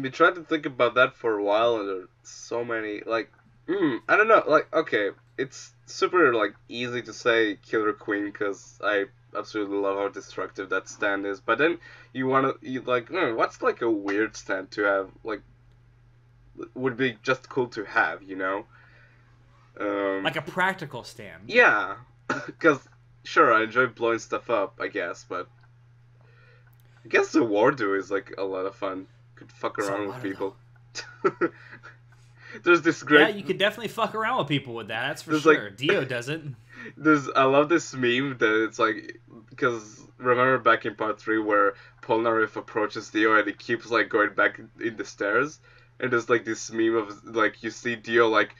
been trying to think about that for a while, and there's so many. Like, I don't know. Like, okay, it's super like easy to say Killer Queen because I absolutely love how destructive that stand is. But then you like, what's like a weird stand to have? Like, would be just cool to have, you know?
Like a practical stand.
Yeah, because sure, I enjoy blowing stuff up, I guess, but I guess the Wardo is like a lot of fun. Could fuck around with people. There's this great.
Yeah, you could definitely fuck around with people with that. That's for sure. Like... Dio does it.
I love this meme that it's like, because remember back in part 3 where Polnareff approaches Dio and he keeps like going back in the stairs, and there's like this meme of like you see Dio like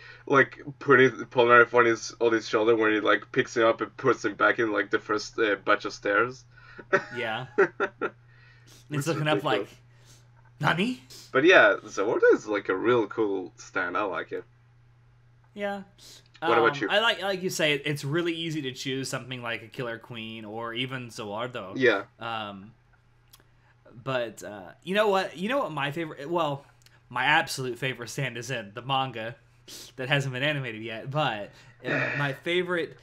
putting Polnareff on his shoulder when he like picks him up and puts him back in like the first batch of stairs.
Yeah. He's looking up like, Nani?
But yeah, Zawarda is like a real cool stand. I like it.
Yeah.
What about you?
I like you say, it's really easy to choose something like a Killer Queen or even Zoardo.
Yeah.
But you know what? You know what my favorite? Well, my absolute favorite stand is in the manga that hasn't been animated yet. But my favorite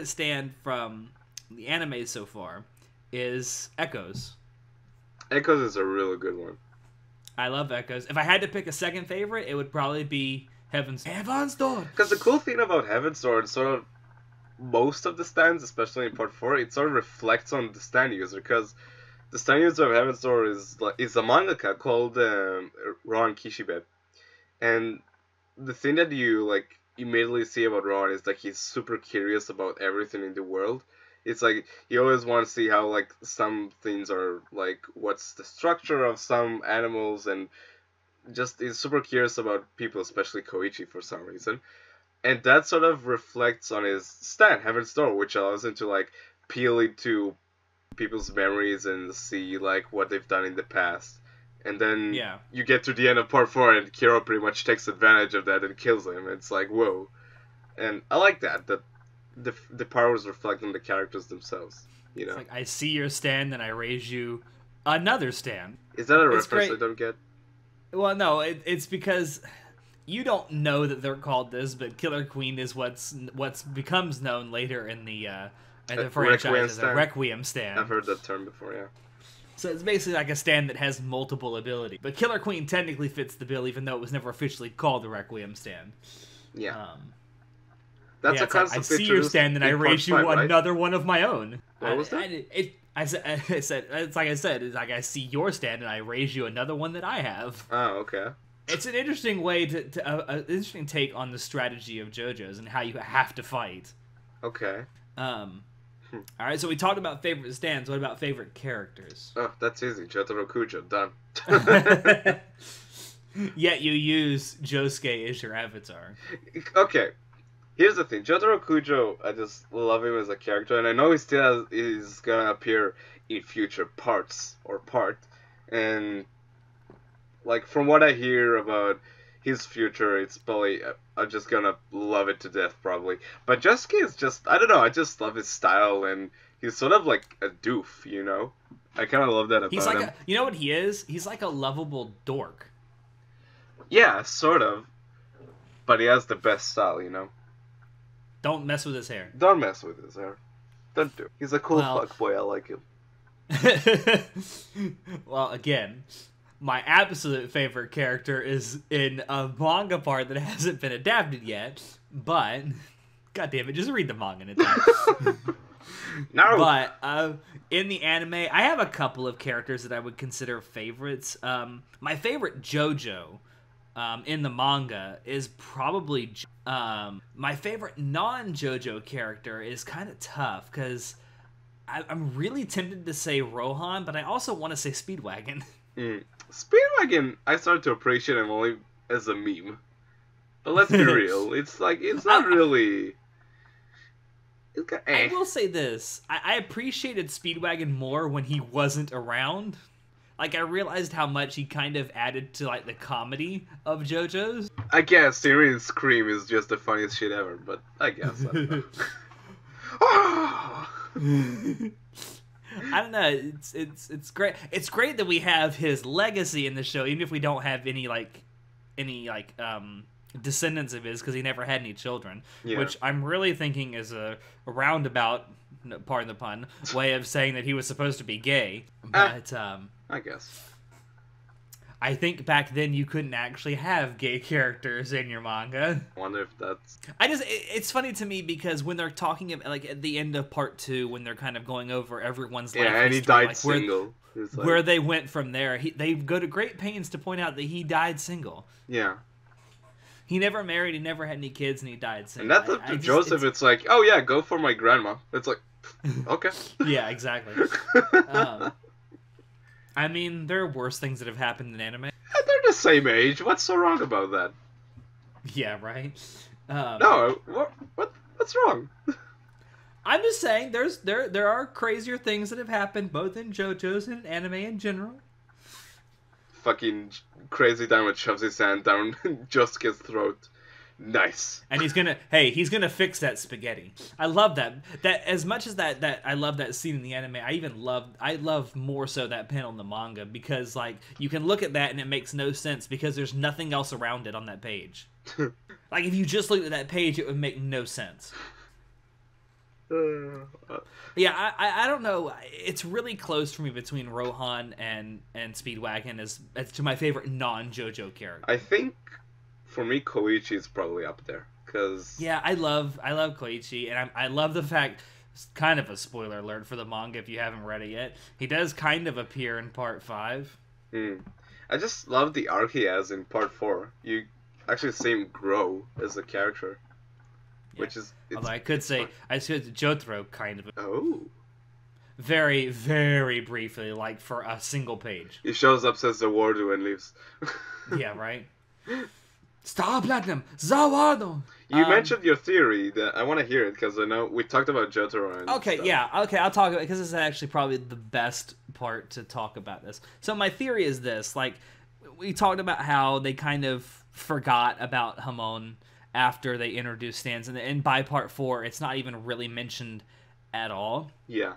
stand from the anime so far is Echoes.
Echoes is a really good one.
I love Echoes. If I had to pick a second favorite, it would probably be Heaven's Door.
Because the cool thing about Heaven's Door, sort of most of the stands, especially in Part 4, it sort of reflects on the stand user. Because the stand user of Heaven's Door is a mangaka called Ron Kishibe. And the thing that you immediately see about Ron is that he's super curious about everything in the world. It's like he always wants to see how some things are what's the structure of some animals, and just is super curious about people, especially Koichi for some reason. And that sort of reflects on his stand, Heaven's Door, which allows him to peel into people's memories and see what they've done in the past. And then you get to the end of Part 4 and Kiro pretty much takes advantage of that and kills him. It's like, whoa. And I like that the powers reflect on the characters themselves. You know?
It's I see your stand and I raise you another stand.
Is that a reference I don't get?
Well, no, it's because you don't know that they're called this, but Killer Queen is what's becomes known later in the franchise as a Requiem stand.
I've heard that term before, yeah.
So it's basically like a stand that has multiple ability. But Killer Queen technically fits the bill, even though it was never officially called the Requiem stand.
Yeah. That's a concept.
I see your stand and I raise you another one of my own.
What was that?
I said it's like I said, it's like I see your stand and I raise you another one that I have.
Oh, okay.
It's an interesting way an interesting take on the strategy of JoJo's and how you have to fight.
Okay.
All right, so we talked about favorite stands. What about favorite characters?
Oh, that's easy. Jotaro Kujo, done.
Yet you use Josuke as your avatar.
Okay. Here's the thing, Jotaro Kujo, I just love him as a character, and I know he still is gonna appear in future parts, and from what I hear about his future, it's probably, I'm just gonna love it to death, probably. But Josuke is just, I don't know, I just love his style, and he's sort of like a doof, you know? I kind of love that about him.
You know what he is? He's like a lovable dork.
Yeah, sort of. But he has the best style, you know?
Don't mess with his hair.
Don't mess with his hair. Don't do. He's a cool fuckboy. I like
him. Well, again, my absolute favorite character is in a manga part that hasn't been adapted yet. But, god damn it, just read the manga in time.
No.
But in the anime, I have a couple of characters that I would consider favorites. My favorite JoJo in the manga is probably my favorite non-JoJo character is kind of tough because I'm really tempted to say Rohan, but I also want to say Speedwagon.
Speedwagon, I started to appreciate him only as a meme. But let's be real, it's not really.
I will say this: I appreciated Speedwagon more when he wasn't around. I realized how much he kind of added to, the comedy of JoJo's.
I guess Siri's scream is just the funniest shit ever, but I guess. I don't know.
I don't know. It's great. It's great that we have his legacy in the show, even if we don't have any descendants of his, because he never had any children. Yeah. Which I'm really thinking is a roundabout, pardon the pun, way of saying that he was supposed to be gay. But
I guess.
I think back then you couldn't actually have gay characters in your manga.
I wonder if that's...
It's funny to me because when they're talking about, at the end of part 2, when they're kind of going over everyone's life
and
history,
he died single.
Where they went from there, they go to great pains to point out that he died single.
Yeah.
He never married, he never had any kids, and he died single.
And that's up to Joseph, it's like, oh yeah, go for my grandma. It's like, okay.
Yeah, exactly. I mean, there are worse things that have happened in anime.
They're the same age. What's so wrong about that?
Yeah, right.
No, what's wrong?
I'm just saying, there are crazier things that have happened both in JoJo's and anime in general.
Fucking Crazy Diamond shoves his hand down Josuke's throat. Nice.
And he's gonna fix that spaghetti. I love that. That as much as that I love that scene in the anime, I love more so that panel in the manga, because like you can look at that and it makes no sense because there's nothing else around it on that page. Like if you just looked at that page, it would make no sense. Yeah, I don't know. It's really close for me between Rohan and Speedwagon as to my favorite non-JoJo character.
I think for me, Koichi is probably up there because
yeah, I love Koichi, and I love the fact. It's kind of a spoiler alert for the manga if you haven't read it yet. He does kind of appear in part 5.
I just love the arc he has in part 4. You actually see him grow as a character.
Yeah.
Which is...
Although I could say Jotaro kind of.
Oh.
Very, very briefly, like for a single page.
He shows up, says the word, and leaves.
Yeah, right? Star Platinum! Zawardo!
You mentioned your theory. That I want to hear it, because I know we talked about Jotaro and
okay,
stuff.
yeah. Okay, I'll talk about it, because this is actually probably the best part to talk about this. So my theory is this. Like, we talked about how they kind of forgot about Hamon after they introduced stands, and by part 4, it's not even really mentioned at all.
Yeah.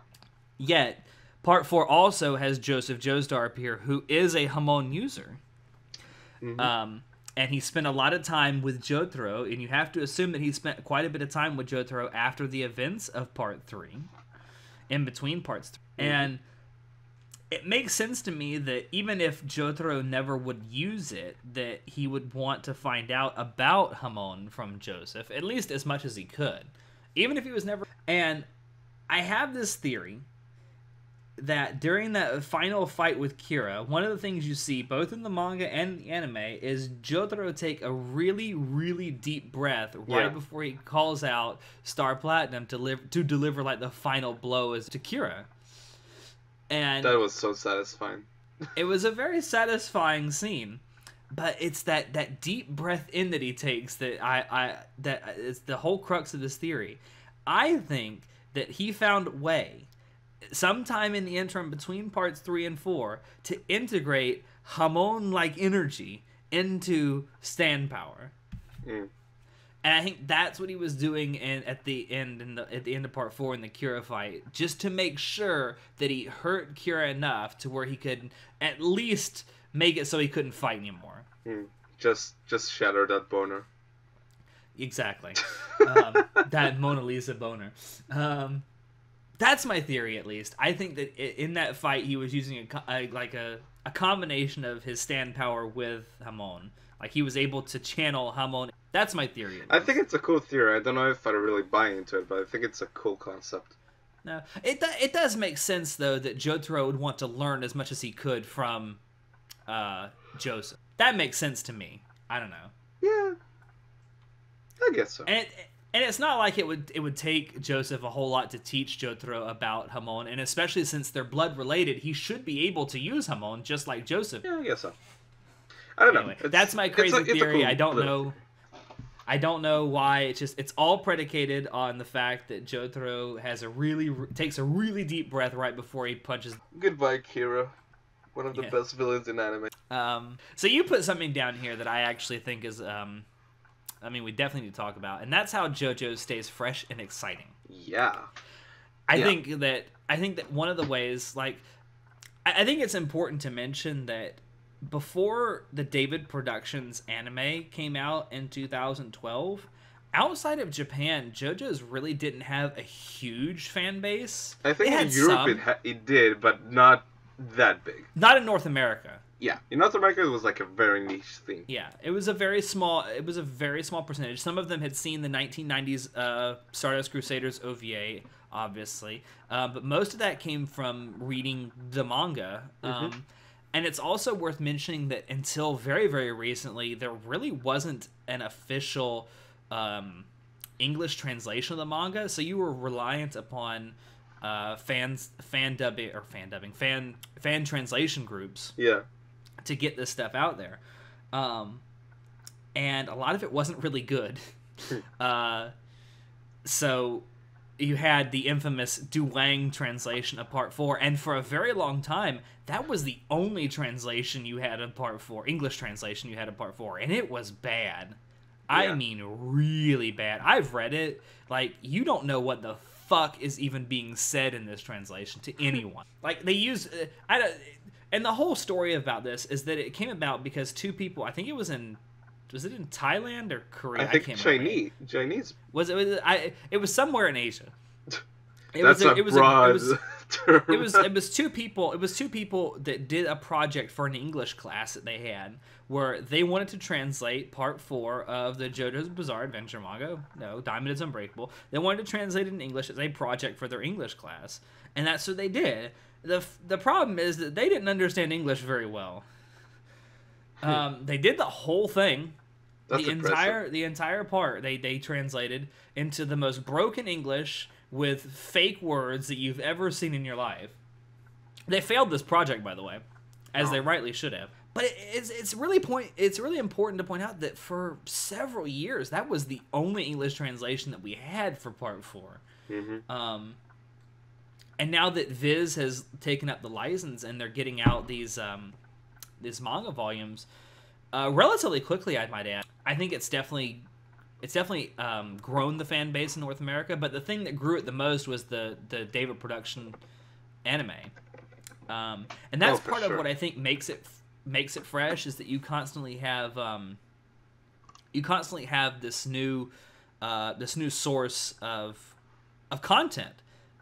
Yet, part 4 also has Joseph Joestar appear, who is a Hamon user. And he spent a lot of time with Jotaro, and you have to assume that he spent quite a bit of time with Jotaro after the events of part 3, in between parts 3. And it makes sense to me that even if Jotaro never would use it, that he would want to find out about Hamon from Joseph, at least as much as he could. Even if he was never... And I have this theory that during that final fight with Kira, one of the things you see, both in the manga and the anime, is Jotaro take a really, really deep breath right before he calls out Star Platinum to deliver like the final blow as to Kira. And
that was so satisfying.
It was a very satisfying scene, but it's that deep breath in that he takes that that is the whole crux of this theory. I think that he found a way, sometime in the interim between parts 3 and 4, to integrate Hamon-like energy into stand power. And I think that's what he was doing at the end of part 4 in the Kira fight, just to make sure that he hurt Kira enough to where he could at least make it so he couldn't fight anymore.
Just shatter that boner.
Exactly. That Mona Lisa boner. That's my theory, at least. I think that in that fight he was using a combination of his stand power with Hamon. Like, he was able to channel Hamon. That's my theory.
I think it's a cool theory. I don't know if I really buy into it, but I think it's a cool concept.
No, it does make sense, though, that Jotaro would want to learn as much as he could from Joseph. That makes sense to me. I don't know.
Yeah, I guess so.
And it's not like it would take Joseph a whole lot to teach Jotaro about Hamon, and especially since they're blood related, he should be able to use Hamon just like Joseph.
Yeah, I guess so. I don't know.
That's my crazy theory.
Cool
I don't know. I don't know why. It's all predicated on the fact that Jotaro takes a really deep breath right before he punches.
Goodbye, Kira. One of the best villains in anime.
So you put something down here that I actually think is, we definitely need to talk about, and that's how JoJo's stays fresh and exciting.
Yeah.
I think that one of the ways, like, I think it's important to mention that before the David Productions anime came out in 2012, outside of Japan, JoJo's really didn't have a huge fan base.
I think in Europe it did, but not that big.
Not in North America.
Yeah, in North America it was like a very niche thing.
Yeah, it was a very small percentage. Some of them had seen the 1990s Stardust Crusaders OVA, obviously, but most of that came from reading the manga. And it's also worth mentioning that until very, very recently, there really wasn't an official English translation of the manga, so you were reliant upon fan translation groups.
Yeah.
To get this stuff out there. And a lot of it wasn't really good. So you had the infamous Dulang translation of Part 4, and for a very long time, that was the only translation you had of Part 4, English translation you had of Part 4, and it was bad. I mean, really bad. I've read it. Like, you don't know what the fuck is even being said in this translation to anyone. Like, they use... and the whole story about this is that it came about because two people... I think it was in... Was it in Thailand or Korea?
I think
can't
Chinese.
remember.
Chinese.
It was somewhere in Asia.
That's a broad term.
It was two people that did a project for an English class that they had where they wanted to translate part 4 of the JoJo's Bizarre Adventure manga. No, Diamond is Unbreakable. They wanted to translate it in English as a project for their English class, and that's what they did. The problem is that they didn't understand English very well. They did the whole thing.
That's
the entire part they translated into the most broken English with fake words that you've ever seen in your life. They failed this project, by the way, as they rightly should have. But it's really important to point out that for several years that was the only English translation that we had for Part 4.
Mm-hmm.
And now that Viz has taken up the license and they're getting out these manga volumes relatively quickly, I might add. I think it's definitely grown the fan base in North America, but the thing that grew it the most was the David production anime, and that's part of what I think makes it fresh, is that you constantly have this new source of content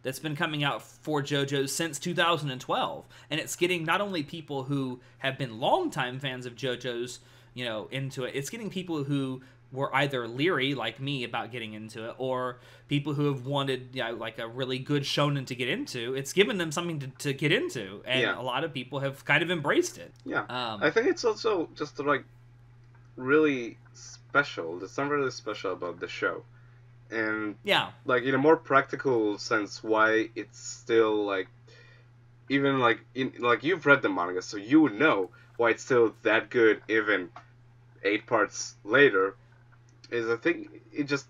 that's been coming out for JoJo's since 2012, and it's getting not only people who have been longtime fans of JoJo's, into it. It's getting people who were either leery, like me, about getting into it, or people who have wanted, like a really good shonen to get into. It's given them something to get into, and a lot of people have kind of embraced it.
Yeah, I think it's also just like really special. There's something really special about the show, and like in a more practical sense, why it's still like, even like you've read the manga, so you would know why it's still that good even 8 parts later. Is I think it just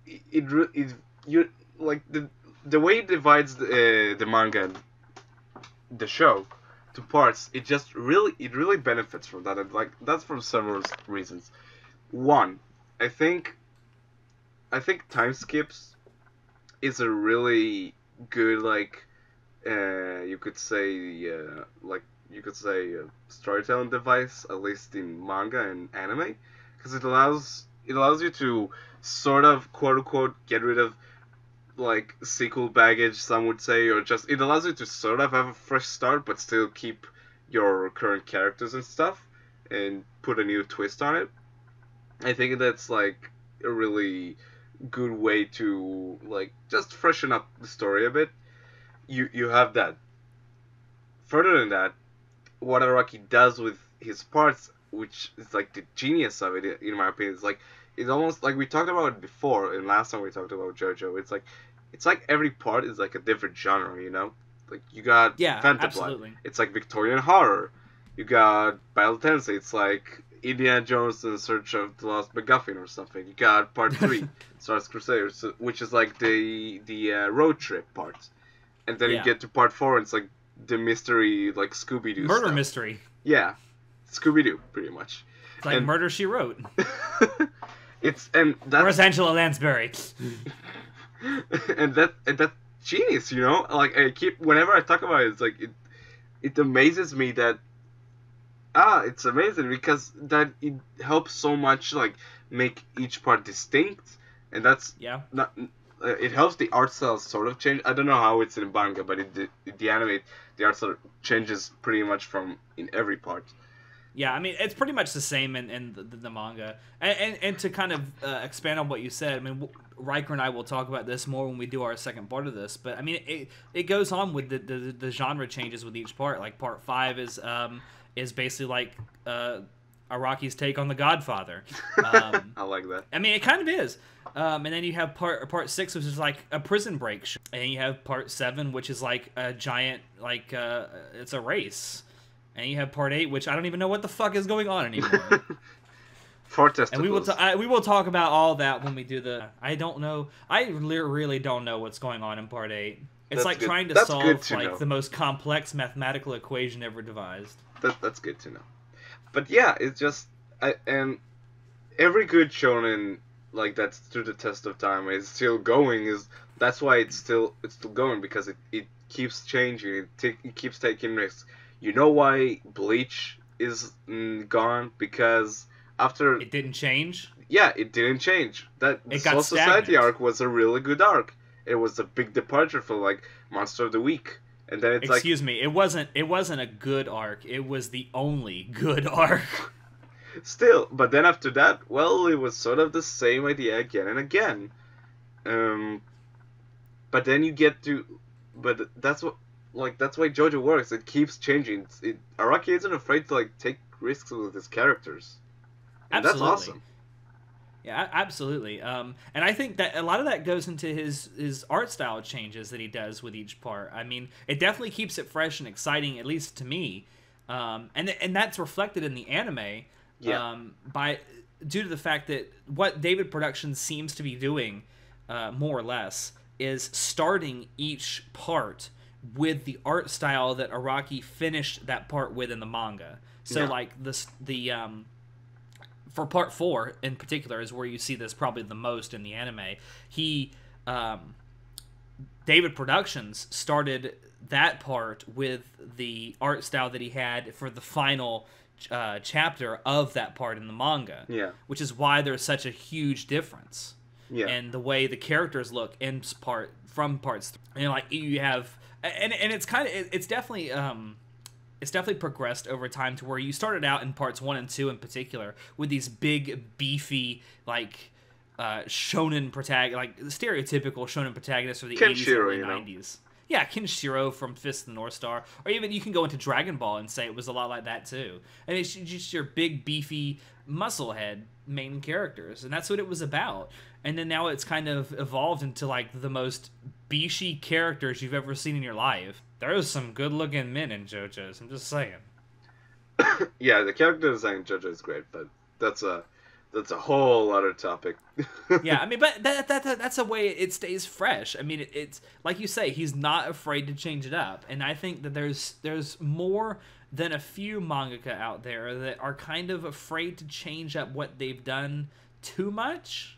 you like the way it divides the manga and the show to parts. It really benefits from that, and like that's for several reasons. One, I think time skips is a really good you could say storytelling device, at least in manga and anime. Because it allows you to sort of, quote unquote, get rid of like sequel baggage, some would say, or just it allows you to sort of have a fresh start but still keep your current characters and stuff and put a new twist on it. I think that's like a really good way to like just freshen up the story a bit. You have that. Further than that, what Araki does with his parts, which is like the genius of it, in my opinion, is like it's almost like we talked about it before, and last time we talked about JoJo. It's like every part is like a different genre, Like you got Phantom Blood, it's like Victorian horror. You got Battle Tensei, it's like Indiana Jones in Search of the Lost MacGuffin or something. You got Part 3, Stars Crusaders, which is like the road trip part, and then you get to Part 4, and it's like the mystery, like Scooby-Doo
murder
stuff.
Mystery.
Yeah. Scooby-Doo, pretty much.
It's like Murder, She Wrote.
Where's
Angela Lansbury?
and that's genius, Like whenever I talk about it, it's like it amazes me that it's amazing because that it helps so much like make each part distinct, and that's not. It helps the art style sort of change. I don't know how it's in manga, but the anime, the art style changes pretty much in every part.
Yeah, I mean, it's pretty much the same in the manga. And to kind of expand on what you said, I mean, Riker and I will talk about this more when we do our second part of this. But, I mean, it goes on with the genre changes with each part. Like, Part 5 is basically like Araki's take on The Godfather.
I like that.
I mean, it kind of is. And then you have part 6, which is like a prison break show. And you have Part 7, which is like a giant, like, it's a race. And you have Part 8, which I don't even know what the fuck is going on anymore. And we will talk about all that when we do the... I don't know. I really don't know what's going on in Part 8. It's
that's
like
good.
trying to
that's
solve
know.
the most complex mathematical equation ever devised.
That's good to know. But yeah, it's just... every good shonen like that's through the test of time is still going. Is that's why it's still going because it keeps changing. It keeps taking risks. You know why Bleach is gone? Because after
It didn't change.
yeah, it didn't change. That the
It got
Soul Society
stagnant.
arc was a really good arc. It was a big departure from like Monster of the Week, and then it's like
Excuse me. It wasn't a good arc. It was the only good arc.
still, but then after that, well, it was sort of the same idea again and again. Um, but then you get to, but that's what that's why JoJo works. It keeps changing. Araki isn't afraid to like take risks with his characters, and
Absolutely.
that's awesome.
Yeah, absolutely. And I think that a lot of that goes into his art style changes that he does with each part. I mean, it definitely keeps it fresh and exciting, at least to me. And that's reflected in the anime.
Yeah.
By due to the fact that what David Productions seems to be doing, more or less, is starting each part with the art style that Araki finished that part with in the manga. So
Yeah.
like for part 4 in particular is where you see this probably the most in the anime. David Productions started that part with the art style that he had for the final chapter of that part in the manga.
Yeah.
Which is why there's such a huge difference
Yeah.
in the way the characters look in parts. And like you have, and it's kind of it's definitely progressed over time to where you started out in parts 1 and 2 in particular with these big beefy like shonen like stereotypical shonen protagonists of the 80s and early 90s. Yeah, Kenshiro from Fist of the North Star, or even you can go into Dragon Ball and say it was a lot like that too. And it's just your big beefy musclehead main characters, and that's what it was about. And then now it's kind of evolved into like the most Bishi characters you've ever seen in your life. There's some good-looking men in JoJo's. I'm just saying.
Yeah, the character design in JoJo is great, but that's a whole other topic.
Yeah, I mean, but that's a way it stays fresh. I mean, it's like you say, he's not afraid to change it up, and I think that there's more than a few mangaka out there that are kind of afraid to change up what they've done too much.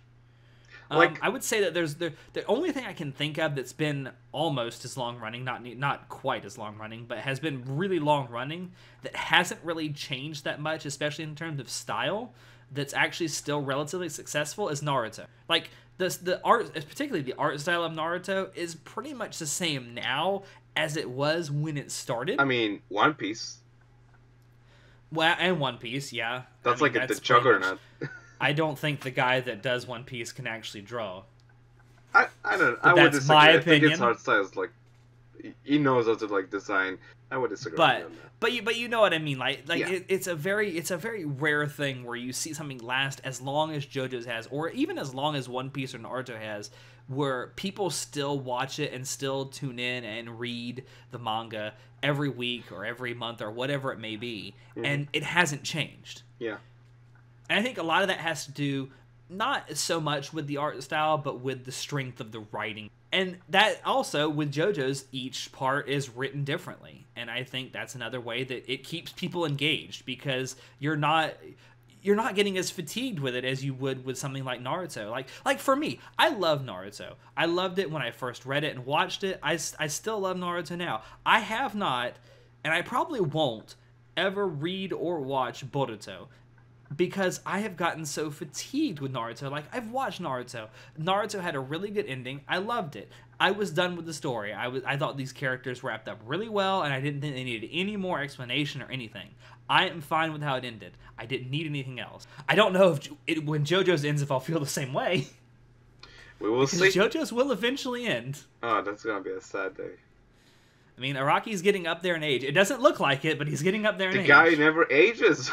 I would say that the only thing I can think of that's been almost as long running, not quite as long running, but has been really long running that hasn't really changed that much, especially in terms of style. That's actually still relatively successful is Naruto. Like the art, particularly the art style of Naruto, is pretty much the same now as it was when it started.
I mean, One Piece.
Well, and One Piece, yeah.
That's like
that's
the juggernaut.
I don't think the guy that does One Piece can actually draw.
I don't. I
But
would
that's
disagree.
my
I think
opinion.
his art style is like he knows how to like design. I would disagree. with you on that.
But you know what I mean. Like
Yeah.
it's a very rare thing where you see something last as long as JoJo's has, or even as long as One Piece or Naruto has, where people still watch it and still tune in and read the manga every week or every month or whatever it may be, and it hasn't changed.
Yeah.
And I think a lot of that has to do not so much with the art style, but with the strength of the writing. And that also, with JoJo's, each part is written differently. And I think that's another way that it keeps people engaged, because you're not getting as fatigued with it as you would with something like Naruto. Like for me, I love Naruto. I loved it when I first read it and watched it. I still love Naruto now. I have not, and I probably won't, ever read or watch Boruto, because I have gotten so fatigued with Naruto. Like, I've watched Naruto. Naruto had a really good ending. I loved it. I was done with the story. I thought these characters wrapped up really well, and I didn't think they needed any more explanation or anything. I am fine with how it ended. I didn't need anything else. I don't know if when JoJo's ends, if I'll feel the same way.
We will see.
JoJo's will eventually end.
Oh, that's gonna be a sad day.
I mean, Araki's getting up there in age. It doesn't look like it, but he's getting up there in age.
The guy never ages.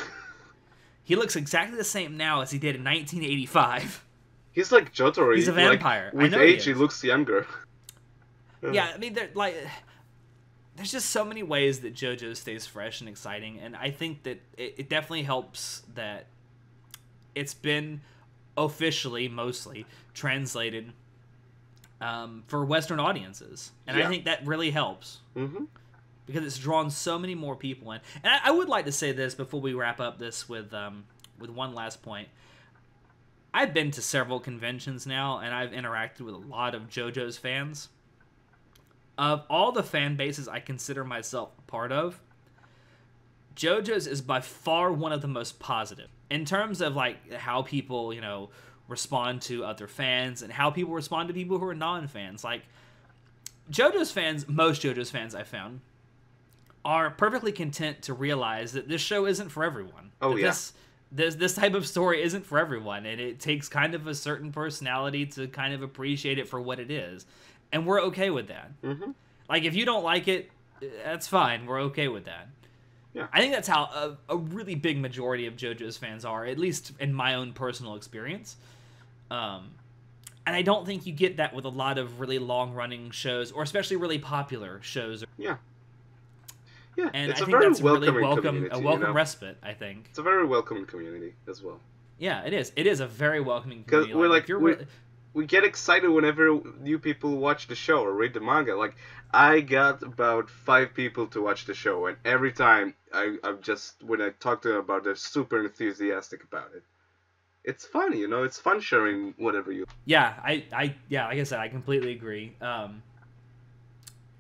He looks exactly the same now as he did in 1985.
He's like Jotaro.
He's a vampire.
Like, with age, he looks younger.
Yeah, I mean, there's just so many ways that JoJo stays fresh and exciting, and I think that it definitely helps that it's been officially, mostly, translated for Western audiences. And
Yeah.
I think that really helps.
Mm-hmm.
Because it's drawn so many more people in. And I would like to say this before we wrap up this with one last point. I've been to several conventions now, and I've interacted with a lot of JoJo's fans. Of all the fan bases I consider myself a part of, JoJo's is by far one of the most positive in terms of like how people, respond to other fans and how people respond to people who are non-fans. Like JoJo's fans, most JoJo's fans I found are perfectly content to realize that this show isn't for everyone.
Oh, yeah.
This type of story isn't for everyone, and it takes kind of a certain personality to kind of appreciate it for what it is, and we're okay with that.
Mm-hmm.
Like, if you don't like it, that's fine. We're okay with that.
Yeah.
I think that's how a really big majority of JoJo's fans are, at least in my own personal experience. And I don't think you get that with a lot of really long-running shows, or especially really popular shows.
Yeah. Yeah,
and
it's
I
a
think
very
that's
welcoming
really
community,
a welcome respite, I think.
It's a very welcoming community as well.
Yeah, it is. It is a very welcoming community.
Because we get excited whenever new people watch the show or read the manga. Like, I got about 5 people to watch the show, and every time I'm just, when I talk to them about it, they're super enthusiastic about it. It's fun, it's fun sharing whatever you...
Yeah, yeah, like I said, I completely agree.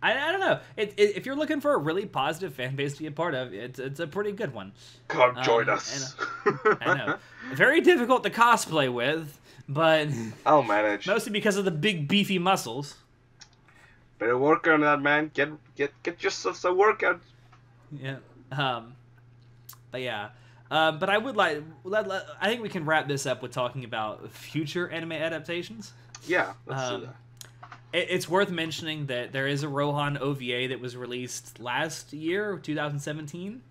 I don't know. If you're looking for a really positive fan base to be a part of, it's a pretty good one.
Come join us.
I know. Very difficult to cosplay with, but
I'll manage.
Mostly because of the big beefy muscles.
Better work on that, man. Get yourself some workout.
Yeah. But yeah. But I would I think we can wrap this up with talking about future anime adaptations.
Yeah, let's do that.
It's worth mentioning that there is a Rohan OVA that was released last year, 2017.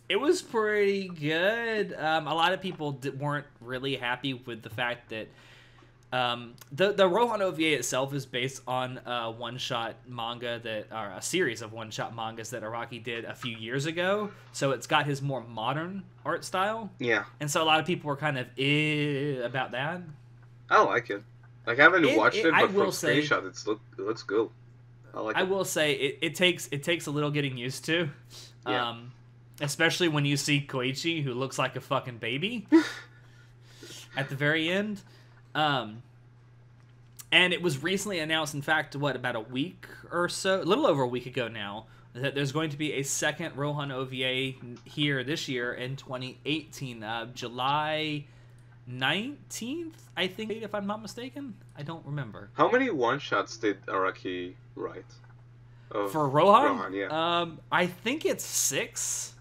It was pretty good. A lot of people weren't really happy with the fact that the Rohan OVA itself is based on a one-shot manga or a series of one-shot mangas that Araki did a few years ago. So it's got his more modern art style.
Yeah.
And so a lot of people were kind of about that.
I like it. Like, I haven't watched it, but from screenshot, it looks good. I
will say it takes a little getting used to, especially when you see Koichi, who looks like a fucking baby, at the very end. And it was recently announced, in fact, about a week or so, a little over a week ago now, that there's going to be a second Rohan OVA here this year in 2018, July 19th, I think, if I'm not mistaken. I don't remember.
How many one-shots did Araki write?
For Rohan?
Rohan, yeah.
I think it's 6.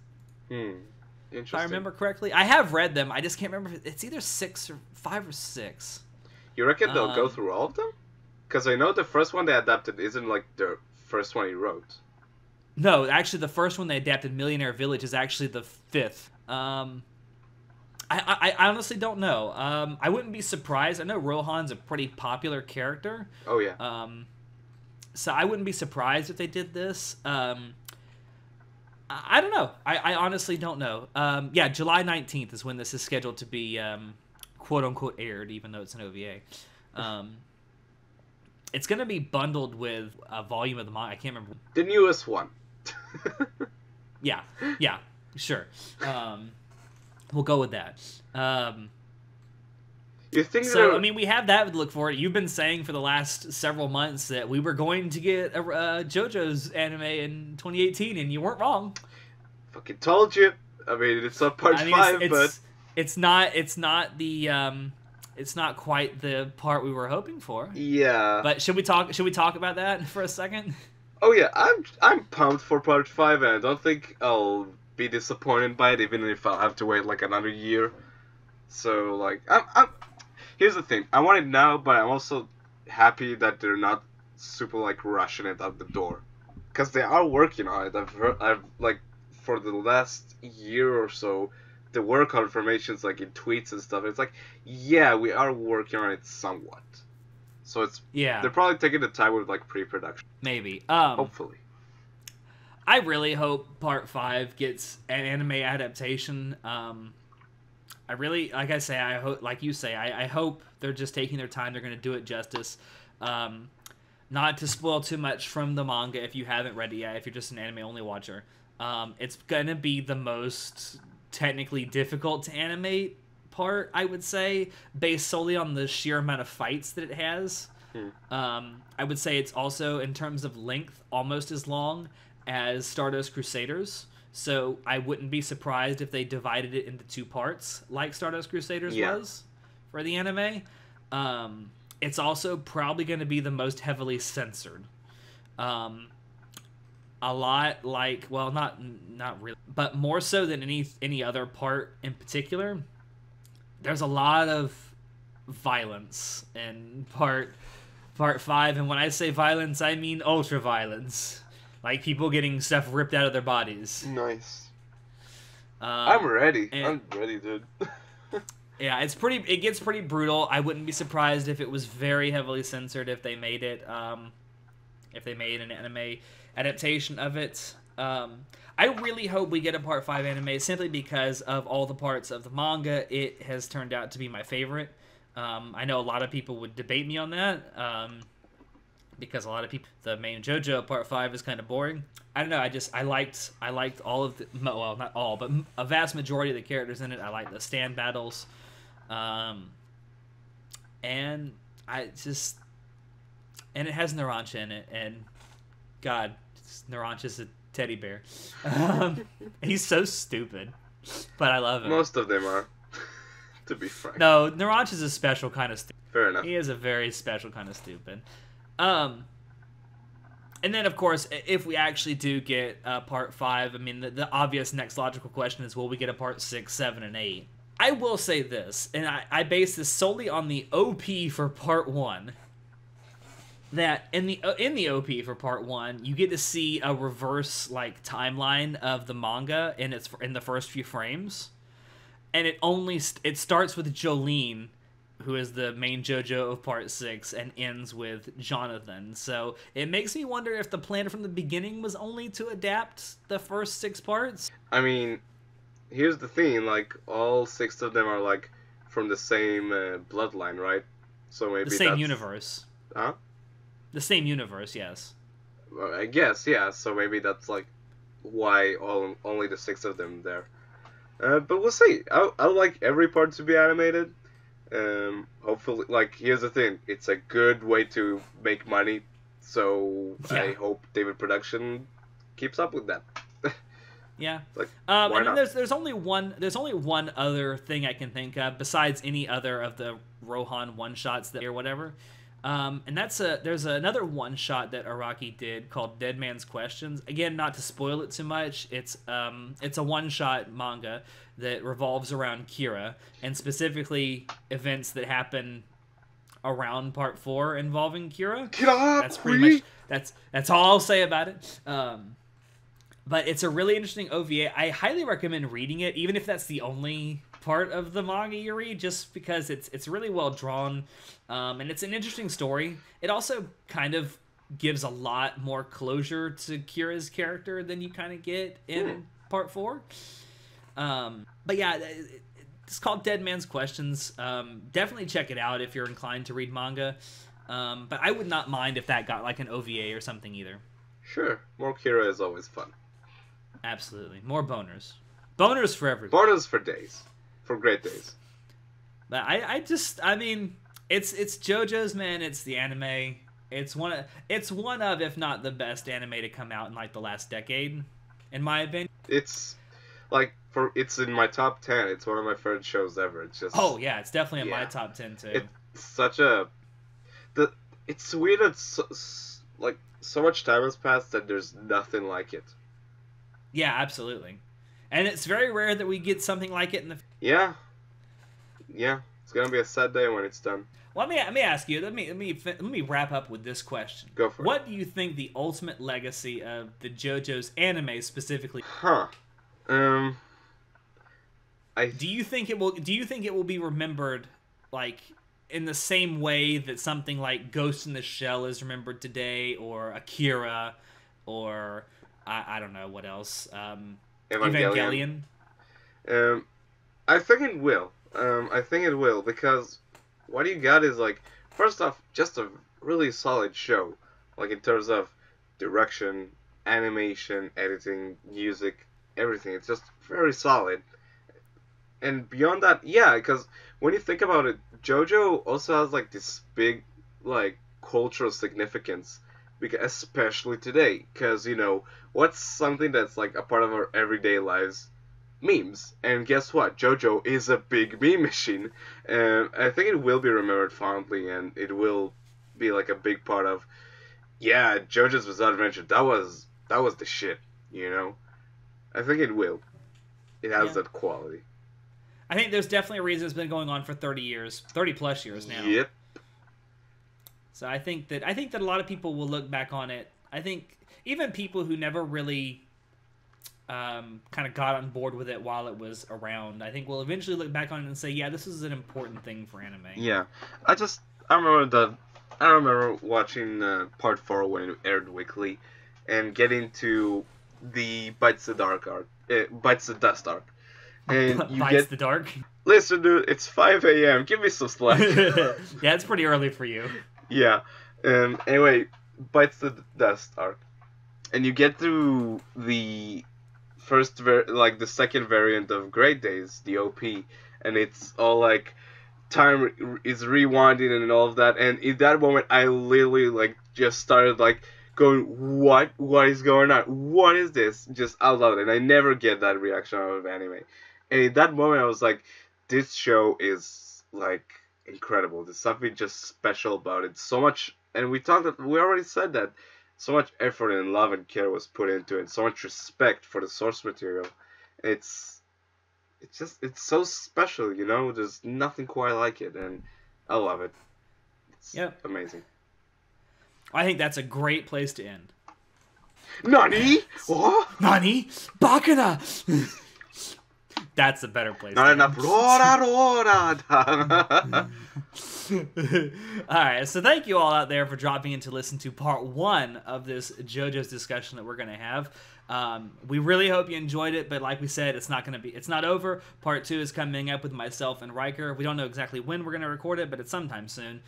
Interesting.
If I remember correctly. I have read them. I just can't remember. It's either 6 or 5 or 6.
You reckon they'll go through all of them? Because I know the first one they adapted isn't like the first one he wrote.
No, actually, the first one they adapted, Millionaire Village, is actually the 5th. I honestly don't know. I wouldn't be surprised. I know Rohan's a pretty popular character.
Oh, yeah.
So I wouldn't be surprised if they did this. I don't know. I honestly don't know. Yeah, July 19th is when this is scheduled to be quote-unquote aired, even though it's an OVA. It's going to be bundled with a volume of the manga. I can't remember.
The newest one.
Yeah, sure. We'll go with that.
You think
so? I mean, we have that to look forward to. You've been saying for the last several months that we were going to get a JoJo's anime in 2018, and you weren't wrong.
Fucking told you. I mean, it's not part 5, but
it's not the it's not quite the part we were hoping for.
Yeah.
But should we talk about that for a second?
Oh yeah, I'm pumped for part 5, and I don't think I'll be disappointed by it, even if I'll have to wait like another year. So like, I'm here's the thing, I want it now, but I'm also happy that they're not super like rushing it out the door, because they are working on it. I've like for the last year or so, the work confirmations like in tweets and stuff. It's like, yeah, we are working on it somewhat. So it's they're probably taking the time with like pre-production.
Maybe.
Hopefully.
I really hope Part 5 gets an anime adaptation. I really, like I say, I hope, like you say, I hope they're just taking their time. They're going to do it justice. Not to spoil too much from the manga if you haven't read it yet, if you're just an anime only watcher. It's going to be the most technically difficult to animate part, I would say, based solely on the sheer amount of fights that it has. I would say it's also, in terms of length, almost as long as Stardust Crusaders. So I wouldn't be surprised if they divided it into 2 parts, like Stardust Crusaders was for the anime. It's also probably going to be the most heavily censored. A lot like, well, not really, but more so than any other part in particular. There's a lot of violence in part 5, and when I say violence, I mean ultra violence, like people getting stuff ripped out of their bodies.
Nice. I'm ready.
And,
I'm ready, dude.
Yeah, it gets pretty brutal. I wouldn't be surprised if it was very heavily censored if they made it, if they made an anime adaptation of it. I really hope we get a part 5 anime, simply because of all the parts of the manga. It has turned out to be my favorite. I know a lot of people would debate me on that, because a lot of people, the main JoJo part 5 is kind of boring. I don't know. I liked all of the, well, not all, but a vast majority of the characters in it. I like the stand battles, and it has Narancia in it, and God, Narancia's a teddy bear. He's so stupid, but I love him.
Most of them are, to be frank.
No, Narancia's a special kind of stupid.
Fair enough.
He is a very special kind of stupid. And then, of course, if we actually do get part 5, I mean, the obvious next logical question is, will we get a part 6, 7, and 8? I will say this, and I base this solely on the OP for part 1. That in the OP for part 1, you get to see a reverse timeline of the manga in the first few frames, and it starts with Jolene, who is the main JoJo of part 6, and ends with Jonathan. So it makes me wonder if the plan from the beginning was only to adapt the first 6 parts.
I mean, here's the thing, all 6 of them are from the same bloodline, right? So maybe
the same universe.
Huh?
The same universe, yes.
Well, I guess, yeah. So maybe that's why only the 6 of them there. But we'll see. I like every part to be animated. Hopefully, here's the thing, it's a good way to make money, so
yeah.
I hope David Production keeps up with that.
Yeah.
Why
and
not?
there's only one other thing I can think of besides any other of the Rohan one shots or whatever. And there's another one shot that Araki did called Dead Man's Questions. Again, not to spoil it too much, it's a one shot manga that revolves around Kira, and specifically events that happen around part 4 involving Kira. That's pretty much that's all I'll say about it. But it's a really interesting OVA. I highly recommend reading it, even if that's the only part of the manga you read, just because it's really well drawn, and it's an interesting story. It also kind of gives a lot more closure to Kira's character than you kind of get in part 4. But yeah, it's called Dead Man's Questions. Definitely check it out if you're inclined to read manga. But I would not mind if that got an OVA or something either.
Sure, more Kira is always fun.
Absolutely, more boners. Boners for everyone.
Boners for days. For great days.
But I mean, it's JoJo's, man. It's the anime. It's one of, if not the best anime to come out in the last decade, in my opinion.
It's it's in my top 10. It's one of my favorite shows ever. It's just
yeah, it's definitely in my top 10 too.
It's such it's weird that so much time has passed that there's nothing like it.
Yeah, absolutely. And it's very rare that we get something like it in the...
Yeah. It's gonna be a sad day when it's done.
Well, let me ask you. Let me wrap up with this question.
Go for it.
What do you think the ultimate legacy of the JoJo's anime specifically?
Do
you think it will be remembered in the same way that something like Ghost in the Shell is remembered today, or Akira, or I don't know what else. Evangelion.
I think it will. I think it will, because what you got is first off, just a really solid show, in terms of direction, animation, editing, music, everything. It's just very solid. and beyond that, yeah, because when you think about it, JoJo also has like this big like cultural significance, because especially today, because what's something that's like a part of our everyday lives? Memes. And guess what? JoJo is a big meme machine, and I think it will be remembered fondly, and it will be like a big part of, yeah, JoJo's Bizarre Adventure. That was the shit. I think it will. It has
Yeah.
that quality.
I think there's definitely a reason it's been going on for 30 years, 30 plus years now.
Yep.
So I think that a lot of people will look back on it. I think even people who never really kind of got on board with it while it was around, I think will eventually look back on it and say, yeah, this is an important thing for anime.
Yeah. I remember watching part 4 when it aired weekly, and getting to the Bites the Dark arc, Bites the Dust arc, and you
Bites the Dark.
Listen, dude, it's 5 a.m. Give me some slack.
Yeah, it's pretty early for you.
Yeah. Anyway, Bites the Dust arc, and you get through the the second variant of Great Days, the OP, and it's all like time is rewinding and all of that. And in that moment, I literally like just started like going, what is going on? What is this? Just out loud, and I never get that reaction out of anime. And in that moment, I was like, this show is like incredible. There's something just special about it. So much, and we already said that. So much effort and love and care was put into it. So much respect for the source material. It's so special, There's nothing quite like it, and I love it. It's amazing.
I think that's a great place to end.
Nani? What?
Nani? Bakana! That's a better place.
Not enough. Rora.
Alright, so thank you all out there for dropping in to listen to part 1 of this JoJo's discussion that we're going to have. We really hope you enjoyed it, but like we said, it's not over. Part 2 is coming up with myself and Riker. We don't know exactly when we're going to record it, but it's sometime soon.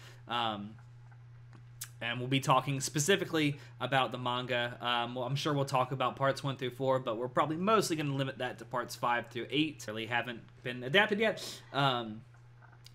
And we'll be talking specifically about the manga. I'm sure we'll talk about parts 1 through 4, but we're probably mostly going to limit that to parts 5 through 8. Really haven't been adapted yet.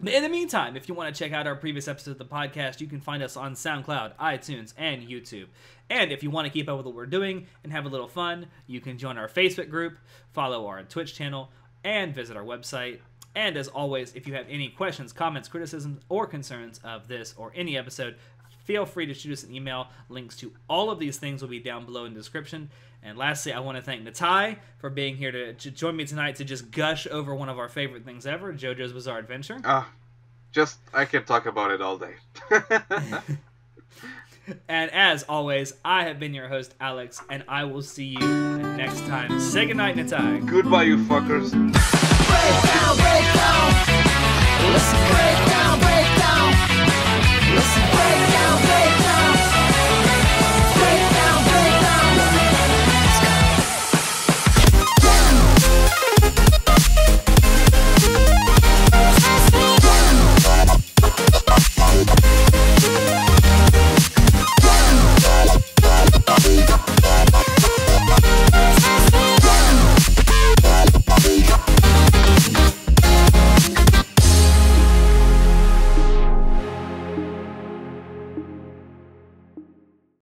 But in the meantime, if you want to check out our previous episodes of the podcast, you can find us on SoundCloud, iTunes, and YouTube. And if you want to keep up with what we're doing and have a little fun, you can join our Facebook group, follow our Twitch channel, and visit our website. And as always, if you have any questions, comments, criticisms, or concerns of this or any episode, feel free to shoot us an email. Links to all of these things will be down below in the description. And lastly, I want to thank Natai for being here to join me tonight to just gush over one of our favorite things ever, JoJo's Bizarre Adventure.
I can talk about it all day.
And as always, I have been your host, Alex, and I will see you next time. Say goodnight, Natai.
Goodbye, you fuckers.
Breakdown, breakdown. Listen, breakdown, breakdown. Listen, breakdown, breakdown.